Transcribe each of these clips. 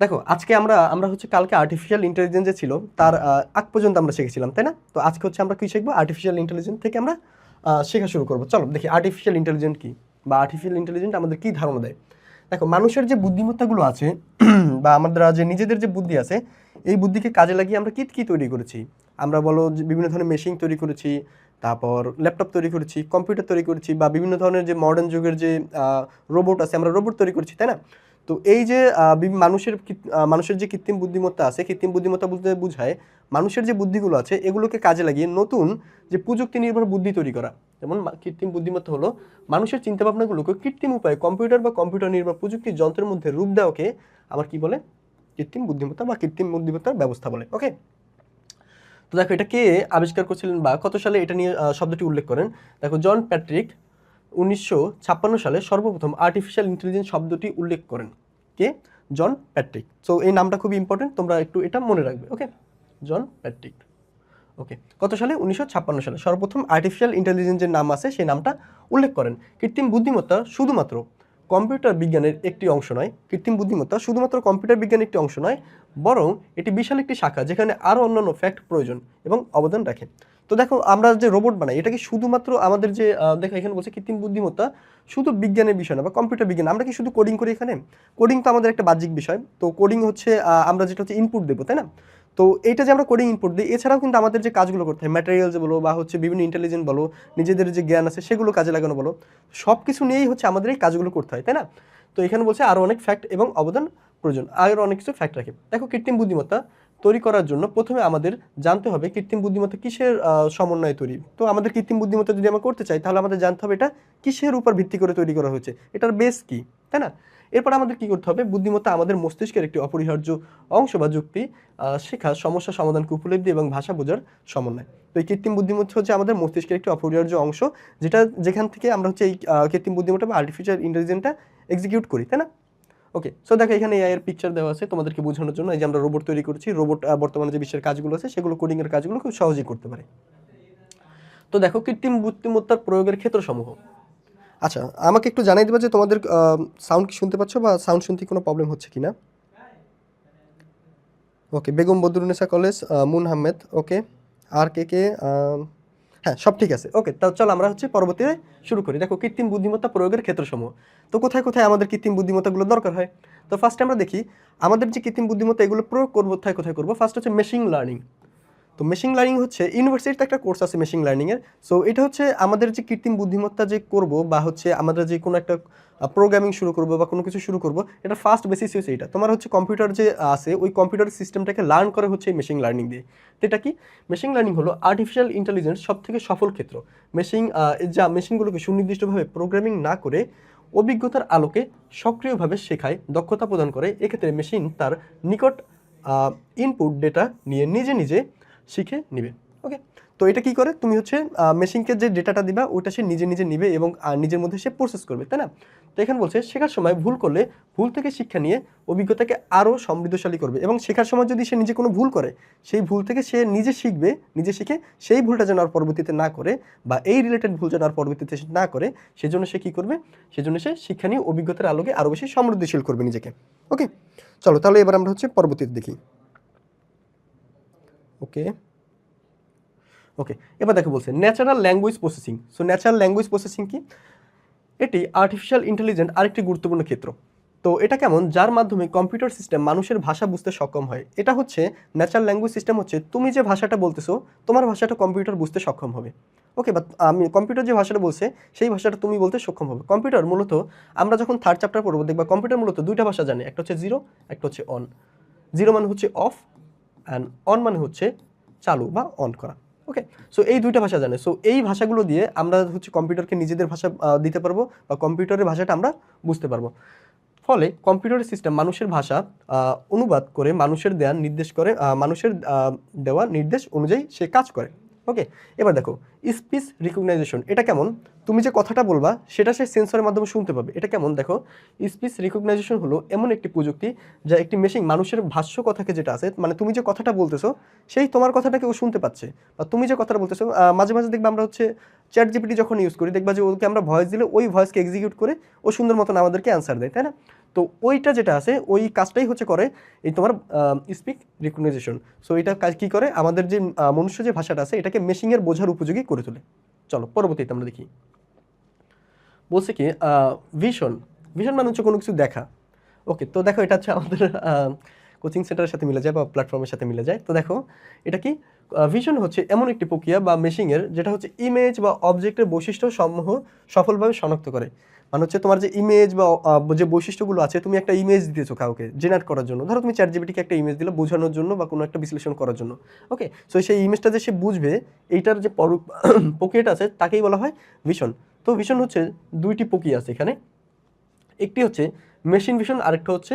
দেখো আজকে আমরা আমরা হচ্ছে কালকে আর্টিফিশিয়াল ইন্টেলিজেন্স যে ছিল তার আগ পর্যন্ত আমরা শিখেছিলাম, তাই না? তো আজকে হচ্ছে আমরা কি শিখবো, আর্টিফিশিয়াল ইন্টেলিজেন্স থেকে আমরা শেখা শুরু করবো। চলো দেখি আর্টিফিশিয়াল ইন্টেলিজেন্স কি, বা আর্টিফিশিয়াল ইন্টেলিজেন্স আমাদের কি ধারণা দেয়। দেখো মানুষের যে বুদ্ধিমত্তাগুলো আছে বা আমাদের যে নিজেদের যে বুদ্ধি আছে, এই বুদ্ধিকে কাজে লাগিয়ে আমরা কি তৈরি করেছি। আমরা বলো যে বিভিন্ন ধরনের মেশিন তৈরি করেছি, তারপর ল্যাপটপ তৈরি করেছি, কম্পিউটার তৈরি করেছি, বা বিভিন্ন ধরনের যে মডার্ন যুগের যে রোবট আছে আমরা রোবট তৈরি করেছি, তাই না? তো এই যে মানুষের যে কৃত্রিম বুদ্ধিমত্তা আছে, কৃত্রিম বুদ্ধিমত্তা বলতে বোঝায় মানুষের যে বুদ্ধিগুলো আছে এগুলোকে কাজে লাগিয়ে নতুন যে প্রযুক্তি নির্ভর বুদ্ধি তৈরি করা। যেমন কৃত্রিম বুদ্ধিমত্তা হলো মানুষের চিন্তাভাবনাগুলোকে কৃত্রিম উপায়ে কম্পিউটার বা কম্পিউটার নির্ভর প্রযুক্তির যন্ত্রের মধ্যে রূপ দেওয়াকে আমার কি বলে, কৃত্রিম বুদ্ধিমত্তা বা কৃত্রিম বুদ্ধিমত্তার ব্যবস্থা বলে। ওকে, তো দেখো এটা কে আবিষ্কার করছিলেন বা কত সালে এটা নিয়ে শব্দটি উল্লেখ করেন। দেখো জন প্যাট্রিক 1956 সালে সর্বপ্রথম আর্টিফিশিয়াল ইন্টেলিজেন্স শব্দটি উল্লেখ করেন। কে? জন প্যাট্রিক। সো এই নামটা খুবই ইম্পর্টেন্ট, তোমরা একটু এটা মনে রাখবে। ওকে, জন প্যাট্রিক। ওকে, কত সালে? 1956 সালে সর্বপ্রথম আর্টিফিশিয়াল ইন্টেলিজেন্সের নাম আছে সেই নামটা উল্লেখ করেন। কৃত্রিম বুদ্ধিমত্তা শুধুমাত্র কম্পিউটার বিজ্ঞানের একটি অংশ নয়, কৃত্রিম বুদ্ধিমত্তা শুধুমাত্র কম্পিউটার বিজ্ঞানের একটি অংশ নয়, বরং এটি বিশাল একটি শাখা যেখানে আরও অন্যান্য ফ্যাক্ট প্রয়োজন এবং অবদান রাখে। তো দেখো আমরা যে রোবট বানাই এটা কি শুধুমাত্র আমাদের যে দেখো এখানে বলছে কৃত্রিম বুদ্ধিমত্তা শুধু বিজ্ঞানের বিষয় না বা কম্পিউটার বিজ্ঞান। আমরা কি শুধু কোডিং করি এখানে? কোডিং তো আমাদের একটা বাহ্যিক বিষয়। তো কোডিং হচ্ছে আমরা যেটা হচ্ছে ইনপুট দেবো, তাই না? তো এইটা যে আমরা কোডিং ইনপুট দিই, এছাড়াও কিন্তু আমাদের যে কাজগুলো করতে হয়, ম্যাটেরিয়ালস বলো বা হচ্ছে বিভিন্ন ইন্টেলিজেন্ট বলো, নিজেদের যে জ্ঞান আছে সেগুলো কাজে লাগানো বলো, সব কিছু নিয়েই হচ্ছে আমাদের এই কাজগুলো করতে হয়, তাই না? তো এখানে বলছে আরও অনেক ফ্যাক্ট এবং অবদান প্রয়োজন, আরও অনেক কিছু ফ্যাক্ট রাখে। দেখো কৃত্রিম বুদ্ধিমত্তা তৈরি করার জন্য প্রথমে আমাদের জানতে হবে কৃত্রিম বুদ্ধিমত্তা কিসের সমন্বয়ে তৈরি। তো আমাদের কৃত্রিম বুদ্ধিমত্তা যদি আমরা করতে চাই তাহলে আমাদের জানতে হবে এটা কিসের উপর ভিত্তি করে তৈরি করা হয়েছে, এটার বেস কি, তাই না? এরপর আমাদের কি করতে হবে, বুদ্ধিমত্তা আমাদের মস্তিষ্কের একটি অপরিহার্য অংশ বা যুক্তি, শেখা, সমস্যা সমাধানকে উপলব্ধি এবং ভাষা বোঝার সমন্বয়। তো এই কৃত্রিম বুদ্ধিমত্তা হচ্ছে আমাদের মস্তিষ্কের একটি অপরিহার্য অংশ, যেখান থেকে আমরা হচ্ছে এই কৃত্রিম বুদ্ধিমত্তা বা আর্টিফিশিয়াল ইন্টেলিজেন্সটা এক্সিকিউট করি, তাই না? ওকে, সো দেখো এখানে এআই এর পিকচার দেওয়া আছে তোমাদেরকে বোঝানোর জন্য। এই যে আমরা রোবট তৈরি করছি, রোবট বর্তমানে যে বিশ্বের কাজগুলো আছে সেগুলো কোডিং এর কাজগুলো খুব সহজেই করতে পারে। তো দেখো কৃত্রিম বুদ্ধিমত্তার প্রয়োগের ক্ষেত্রসমূহ। আচ্ছা, আমাকে একটু জানাই দেবা যে তোমাদের সাউন্ড কি শুনতে পাচ্ছ বা সাউন্ড শুনতে কোনো প্রবলেম হচ্ছে কিনা। ওকে, বেগম বদরুন্নেসা কলেজ, মুন আহমেদ। ওকে, আর কে হ্যাঁ সব ঠিক আছে। ওকে, তাহলে চলো আমরা হচ্ছে পরবর্তীতে শুরু করি। দেখো কৃত্রিম বুদ্ধিমত্তা প্রয়োগের ক্ষেত্রসমূহ। তো কোথায় কোথায় আমাদের কৃত্রিম বুদ্ধিমত্তাগুলো দরকার হয়। তো ফার্স্টে আমরা দেখি আমাদের যে কৃত্রিম বুদ্ধিমত্তা এগুলো প্রয়োগ করবো কোথায় করবো। ফার্স্ট হচ্ছে মেশিন লার্নিং। তো মেশিন লার্নিং হচ্ছে ইউনিভার্সিটিতে একটা কোর্স আছে মেশিন লার্নিংয়ের। সো এটা হচ্ছে আমাদের যে কৃত্রিম বুদ্ধিমত্তা যে করব বা হচ্ছে আমরা যে কোনো একটা প্রোগ্রামিং শুরু করব বা কোনো কিছু শুরু করব, এটা ফার্স্ট বেসিস হচ্ছে এটা। তোমার হচ্ছে কম্পিউটার যে আছে ওই কম্পিউটার সিস্টেমটাকে লার্ন করে হচ্ছে এই মেশিন লার্নিং দিয়ে। তো এটা কি? মেশিন লার্নিং হলো আর্টিফিশিয়াল ইন্টেলিজেন্স সবথেকে সফল ক্ষেত্র। যা মেশিনগুলোকে সুনির্দিষ্টভাবে প্রোগ্রামিং না করে অভিজ্ঞতার আলোকে সক্রিয়ভাবে শেখায়, দক্ষতা প্রদান করে। এক্ষেত্রে মেশিন তার নিকট ইনপুট ডেটা নিয়ে নিজে নিজে শিখে নিবে। ওকে, তো এটা কি করে, তুমি হচ্ছে মেশিনকে যে ডেটাটা দিবা ওটা সে নিজে নিজে নিবে এবং নিজের মধ্যে সে প্রসেস করবে, তাই না? তো এখানে বলছে শেখার সময় ভুল করলে ভুল থেকে শিক্ষা নিয়ে অভিজ্ঞতাকে আরও সমৃদ্ধশালী করবে, এবং শেখার সময় যদি সে নিজে কোনো ভুল করে সেই ভুল থেকে সে নিজে শিখবে, নিজে শিখে সেই ভুলটা যেন আর পরবর্তীতে না করে বা এই রিলেটেড ভুল যেন আর পরবর্তীতে সে না করে, সেজন্য সে কী করবে, সেজন্য সে শিক্ষা নিয়ে অভিজ্ঞতার আলোকে আরও বেশি সমৃদ্ধশীল করবে নিজেকে। ওকে, চলো তাহলে এবার আমরা হচ্ছে পরবর্তীতে দেখি। ওকে ওকে, এবার দেখো বলছে natural language processing. So natural language processing কি? এটি আর্টিফিশিয়াল ইন্টেলিজেন্স আরেকটি গুরুত্বপূর্ণ ক্ষেত্র। তো এটা কেমন? যার মাধ্যমে কম্পিউটার সিস্টেম মানুষের ভাষা বুঝতে সক্ষম হয়। এটা হচ্ছে ন্যাচারাল ল্যাঙ্গুয়েজ সিস্টেম হচ্ছে তুমি যে ভাষাটা বলতেছো তোমার ভাষাটা কম্পিউটার বুঝতে সক্ষম হবে। ওকে, বা আমি কম্পিউটার যে ভাষাটা বলছে সেই ভাষাটা তুমি বলতে সক্ষম হবে। কম্পিউটার মূলত আমরা যখন থার্ড চ্যাপ্টার পড়বো দেখবা কম্পিউটার মূলত দুইটা ভাষা জানে, একটা হচ্ছে জিরো, একটা হচ্ছে অন। জিরো মানে হচ্ছে অফ অ্যান্ড অন মানে হচ্ছে চালু বা অন করা। ওকে, সো এই দুইটা ভাষা জানে। সো এই ভাষাগুলো দিয়ে আমরা হচ্ছে কম্পিউটারকে নিজেদের ভাষা দিতে পারবো বা কম্পিউটারের ভাষাটা আমরা বুঝতে পারবো। ফলে কম্পিউটার সিস্টেম মানুষের ভাষা অনুবাদ করে মানুষের দেওয়া নির্দেশ অনুযায়ী সে কাজ করে। ওকে, এবার দেখো স্পিচ রিকগনাইজেশন। এটা কেমন? তুমি যে কথাটা বলবা সেটা সে সেন্সরের মাধ্যমে শুনতে পাবে। এটা কেমন দেখো, স্পিচ রিকগনাইজেশন হলো এমন একটি প্রযুক্তি যা একটি মেশিন মানুষের ভাষ্য কথাকে যেটা আছে, মানে তুমি যে কথাটা বলতেছো সেই তোমার কথাটাকে ও শুনতে পাচ্ছে, বা তুমি যে কথাটা বলতেছো মাঝে মাঝে দেখবা আমরা হচ্ছে চ্যাট জিপিটি যখন ইউজ করি দেখবা যে ওকে আমরা ভয়েস দিলে ওই ভয়েসকে এক্সিকিউট করে ও সুন্দর মতন আমাদেরকে অ্যান্সার দেয়, তাই না? তো ওইটা যেটা আছে ওই কাজটাই হচ্ছে করে এই তোমার স্পিক রিকগনাইজেশন। সো এটা কাজ কী করে, আমাদের যে মনুষ্য যে ভাষাটা আছে এটাকে মেশিনের বোঝার উপযোগী করে তোলে। চলো পরবর্তীতে আমরা দেখি। বলছে কি ভিশন, ভিশন মানে হচ্ছে কোনো কিছু দেখা। ওকে, তো দেখো এটা হচ্ছে আমাদের কোচিং সেন্টারের সাথে মিলে যায় বা প্ল্যাটফর্মের সাথে মিলে যায়। তো দেখো এটা কি, ভিশন হচ্ছে এমন একটি প্রক্রিয়া বা মেশিনের যেটা হচ্ছে ইমেজ বা অবজেক্টের বৈশিষ্ট্য সমূহ সফলভাবে শনাক্ত করে। মানে হচ্ছে তোমার যে ইমেজ বা যে বৈশিষ্ট্যগুলো আছে, তুমি একটা ইমেজ দিয়েছো কাউকে জেনারেট করার জন্য, ধরো তুমি চ্যাটজিপিটিকে একটা ইমেজ দিলে বোঝানোর জন্য বা কোনো একটা বিশ্লেষণ করার জন্য। ওকে, সো সেই ইমেজটা যে সে বুঝবে এইটার যে প্রক্রিয়াটা আছে তাকেই বলা হয় ভিশন। তো ভিশন হচ্ছে দুইটি প্রক্রিয়া আছে এখানে, একটি হচ্ছে মেশিন ভিশন, আরেকটা হচ্ছে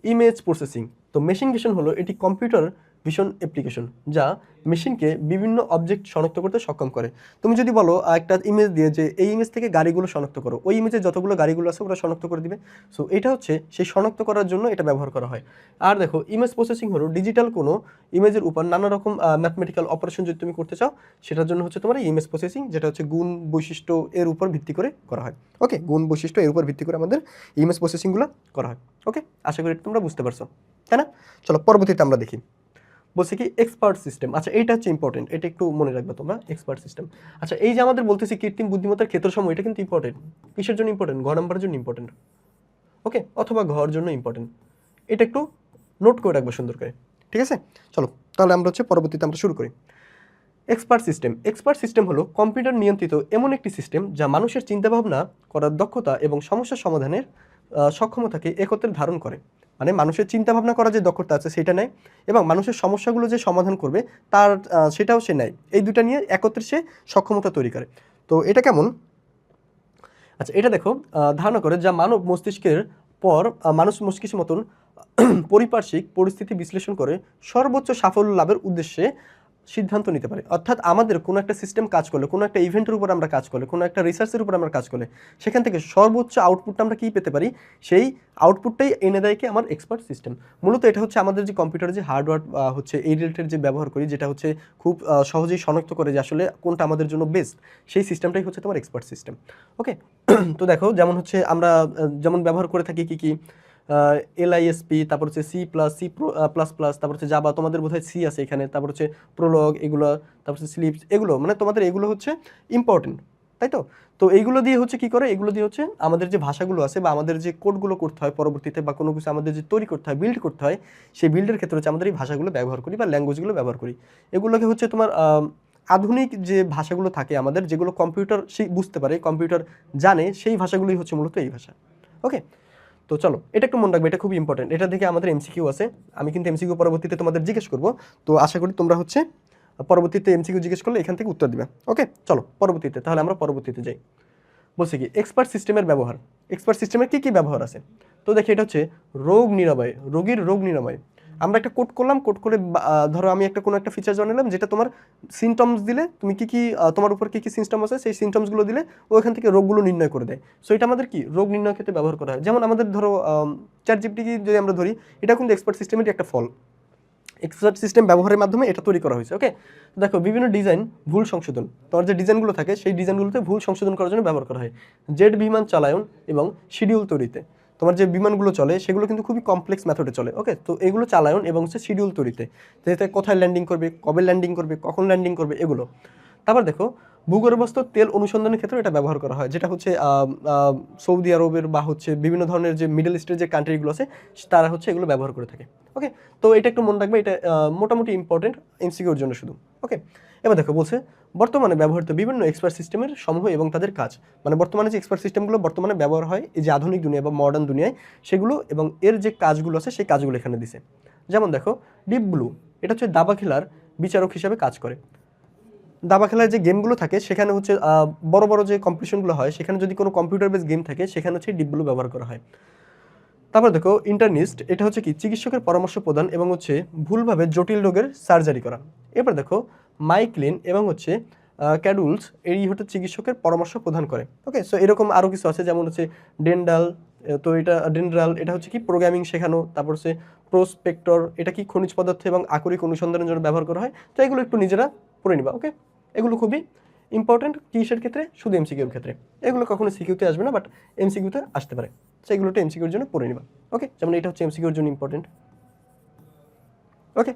ইমেজ প্রসেসিং। তো মেশিন ভিশন হলো এটি কম্পিউটার ভিশন অ্যাপ্লিকেশন যা মেশিনকে বিভিন্ন অবজেক্ট শনাক্ত করতে সক্ষম করে। তুমি যদি বলো একটা ইমেজ দিয়ে যে এই ইমেজ থেকে গাড়িগুলো শনাক্ত করো, ওই ইমেজে যতগুলো গাড়িগুলো আছে ওরা শনাক্ত করে দিবে। সো এটা হচ্ছে সেই শনাক্ত করার জন্য এটা ব্যবহার করা হয়। আর দেখো ইমেজ প্রসেসিং হলো ডিজিটাল কোনো ইমেজের উপর নানা রকম ম্যাথমেটিক্যাল অপারেশন যদি তুমি করতে চাও সেটার জন্য হচ্ছে তোমার ইমেজ প্রসেসিং, যেটা হচ্ছে গুণ বৈশিষ্ট্য এর উপর ভিত্তি করে করা হয়। ওকে, গুণ বৈশিষ্ট্য এর উপর ভিত্তি করে আমাদের ইমেজ প্রসেসিংগুলো করা হয়। ওকে, আশা করি তোমরা বুঝতে পারছো, তাই না? চলো পরবর্তীতে আমরা দেখি। বলছে কি এক্সপার্ট সিস্টেম। আচ্ছা এইটা হচ্ছে ইম্পর্টেন্ট, এটা একটু মনে রাখবে তোমরা, এক্সপার্ট সিস্টেম। আচ্ছা এই যে আমাদের বলতেছি কৃত্রিম বুদ্ধিমত্তার ক্ষেত্রসমূহ, এটা কিন্তু ইম্পর্টেন্ট। কিসের জন্য ইম্পর্টেন্ট? ঘ নাম্বারের জন্য ইম্পর্টেন্ট। ওকে, অথবা ঘর জন্য ইম্পর্টেন্ট। এটা একটু নোট করে রাখবো সুন্দর করে, ঠিক আছে? চলো তাহলে আমরা হচ্ছে পরবর্তীতে আমরা শুরু করি। Expert system. এক্সপার্ট সিস্টেম হলো কম্পিউটার নিয়ন্ত্রিত এমন একটি সিস্টেম যা মানুষের চিন্তাভাবনা করার দক্ষতা এবং সমস্যা সমাধানের সক্ষমতাকে একত্রে ধারণ করে। মানে মানুষের চিন্তাভাবনা করার যে দক্ষতা আছে সেটা নেয়, এবং মানুষের সমস্যাগুলো যে সমাধান করবে তার সেটাও সে নেয়। এই দুটা নিয়ে একত্রে সে সক্ষমতা তৈরি করে। তো এটা কেমন? আচ্ছা এটা দেখো, ধারণা করে যা মানব মস্তিষ্কের পর মানুষ মস্তিষ্কের মতন পারিপার্শ্বিক পরিস্থিতি বিশ্লেষণ করে সর্বোচ্চ সাফল্য লাভের উদ্দেশ্যে সিদ্ধান্ত নিতে পারে। অর্থাৎ আমাদের কোনো একটা সিস্টেম কাজ করলে, কোনো একটা ইভেন্টের উপর আমরা কাজ করলে, কোনো একটা রিসার্চের উপর আমরা কাজ করলে সেখান থেকে সর্বোচ্চ আউটপুটটা আমরা কী পেতে পারি, সেই আউটপুটটাই এনে দেয় কি আমার এক্সপার্ট সিস্টেম। মূলত এটা হচ্ছে আমাদের যে কম্পিউটারে যে হার্ডওয়্যার হচ্ছে এই রিলেটেড যে ব্যবহার করি, যেটা হচ্ছে খুব সহজেই শনাক্ত করে যে আসলে কোনটা আমাদের জন্য বেস্ট, সেই সিস্টেমটাই হচ্ছে তোমার এক্সপার্ট সিস্টেম। ওকে, তো দেখো যেমন হচ্ছে আমরা যেমন ব্যবহার করে থাকি কী LISP, তারপর হচ্ছে C++, তারপর হচ্ছে জাভা, তোমাদের বোধহয় সি আছে এখানে, তারপর হচ্ছে প্রোলগ এগুলো, তারপর হচ্ছে স্লিপস এগুলো, মানে তোমাদের এগুলো হচ্ছে ইম্পর্টেন্ট, তাই তো? তো এইগুলো দিয়ে হচ্ছে কী করে, এগুলো দিয়ে হচ্ছে আমাদের যে ভাষাগুলো আছে বা আমাদের যে কোডগুলো করতে হয় পরবর্তীতে, বা কোনো কিছু আমাদের যে তৈরি করতে হয়, বিল্ড করতে হয়, সেই বিল্ডের ক্ষেত্রে হচ্ছে আমাদের এই ভাষাগুলো ব্যবহার করি বা ল্যাঙ্গুয়েজগুলো ব্যবহার করি। এগুলোকে হচ্ছে তোমার আধুনিক যে ভাষাগুলো থাকে আমাদের, যেগুলো কম্পিউটার বুঝতে পারে, কম্পিউটার জানে, সেই ভাষাগুলোই হচ্ছে মূলত এই ভাষা। ওকে, তো চলো এটা একটু মনে রাখবে, এটা খুবই ইম্পর্টেন্ট। এটা থেকে আমাদের এমসিকিউ আছে, আমি কিন্তু এমসিকিউ পরবর্তীতে তোমাদের জিজ্ঞেস করবো। তো আশা করি তোমরা হচ্ছে পরবর্তীতে এমসিকিউ জিজ্ঞেস করলে এখান থেকে উত্তর দিবে। ওকে, চলো পরবর্তীতে, তাহলে আমরা পরবর্তীতে যাই। বলছি কি এক্সপার্ট সিস্টেমের ব্যবহার। এক্সপার্ট সিস্টেমের কী কী ব্যবহার আছে? তো দেখি এটা হচ্ছে রোগ নিরাময়, রোগীর রোগ নিরাময়। আমরা একটা কোড করলাম, কোড করে ধরো আমি একটা কোনো একটা ফিচার জানালাম যেটা তোমার সিমটমস দিলে তুমি কী কী তোমার উপর কী কী সিমটম আছে সেই সিমটমসগুলো দিলে ওইখান থেকে রোগগুলো নির্ণয় করে দেয়। সো এটা আমাদের কি রোগ নির্ণয় ক্ষেত্রে ব্যবহার করা হয়। যেমন আমাদের ধরো চ্যাটজিপিটি যদি আমরা ধরি, এটা কিন্তু এক্সপার্ট সিস্টেমেরই একটা ফল। এক্সপার্ট সিস্টেম ব্যবহারের মাধ্যমে এটা তৈরি করা হয়েছে। ওকে, দেখো বিভিন্ন ডিজাইন ভুল সংশোধন, তোমার যে ডিজাইনগুলো থাকে সেই ডিজাইনগুলোতে ভুল সংশোধন করার জন্য ব্যবহার করা হয়। জেট বিমান চালায়ন এবং শিডিউল তৈরিতে, তোমার যে বিমানগুলো চলে সেগুলো কিন্তু খুবই কমপ্লেক্স মেথডে চলে। ওকে, তো এগুলো চালায়ন এবং হচ্ছে শিডিউল তৈরিতে, যেতে কোথায় ল্যান্ডিং করবে, কবে ল্যান্ডিং করবে, কখন ল্যান্ডিং করবে এগুলো। তারপর দেখো ভূগর্ভস্থ তেল অনুসন্ধানের ক্ষেত্রে এটা ব্যবহার করা হয়, যেটা হচ্ছে সৌদি আরবের বা হচ্ছে বিভিন্ন ধরনের যে মিডল ইস্টের যে কান্ট্রিগুলো আছে তারা হচ্ছে এগুলো ব্যবহার করে থাকে। ওকে, তো এটা একটু মনে রাখবে, এটা মোটামুটি ইম্পর্টেন্ট এমসিকিউর জন্য শুধু। ওকে, এবার দেখো বলছে বর্তমানে ব্যবহৃত বিভিন্ন এক্সপার্ট সিস্টেমের সমূহ এবং তাদের কাজ। মানে বর্তমানে যে এক্সপার্ট সিস্টেমগুলো বর্তমানে ব্যবহার হয় এই যে আধুনিক দুনিয়া বা মডার্ন দুনিয়ায়, সেগুলো এবং এর যে কাজগুলো আছে সেই কাজগুলো এখানে দিছে। যেমন দেখো ডিপ ব্লু, এটা হচ্ছে দাবা খেলার বিচারক হিসাবে কাজ করে। দাবা খেলার যে গেমগুলো থাকে সেখানে হচ্ছে বড় বড় যে কম্পিটিশনগুলো হয় সেখানে যদি কোনো কম্পিউটার বেস গেম থাকে সেখানে হচ্ছে ডিপ ব্লু ব্যবহার করা হয়। তারপর দেখো ইন্টারনিস্ট, এটা হচ্ছে কি চিকিৎসকের পরামর্শ প্রদান এবং হচ্ছে ভুলভাবে জটিল রোগের সার্জারি করা। এবার দেখো মাইক্লিন এবং হচ্ছে ক্যাডুলস, এই হচ্ছে চিকিৎসকের পরামর্শ প্রদান করে। ওকে, সো এরকম আরও কিছু আছে, যেমন হচ্ছে ডেন্ডাল, তো এটা ডেন্ড্রাল, এটা হচ্ছে কি প্রোগ্রামিং শেখানো। তারপর হচ্ছে প্রোস্পেক্টর, এটা কি খনিজ পদার্থ এবং আকরিক অনুসন্ধানের জন্য ব্যবহার করা হয়। তো এগুলো একটু নিজেরা পড়ে নিবা। ওকে, এগুলো খুবই ইম্পর্টেন্ট কিসের ক্ষেত্রে? শুধু এমসিকিউর ক্ষেত্রে। এগুলো কখনো সিকিউতে আসবে না, বাট এমসিকিউতে আসতে পারে। সেগুলোটা এমসিকিউর জন্য পড়ে নিবা। ওকে, যেমন এটা হচ্ছে এমসিকিউর জন্য ইম্পর্টেন্ট। ওকে,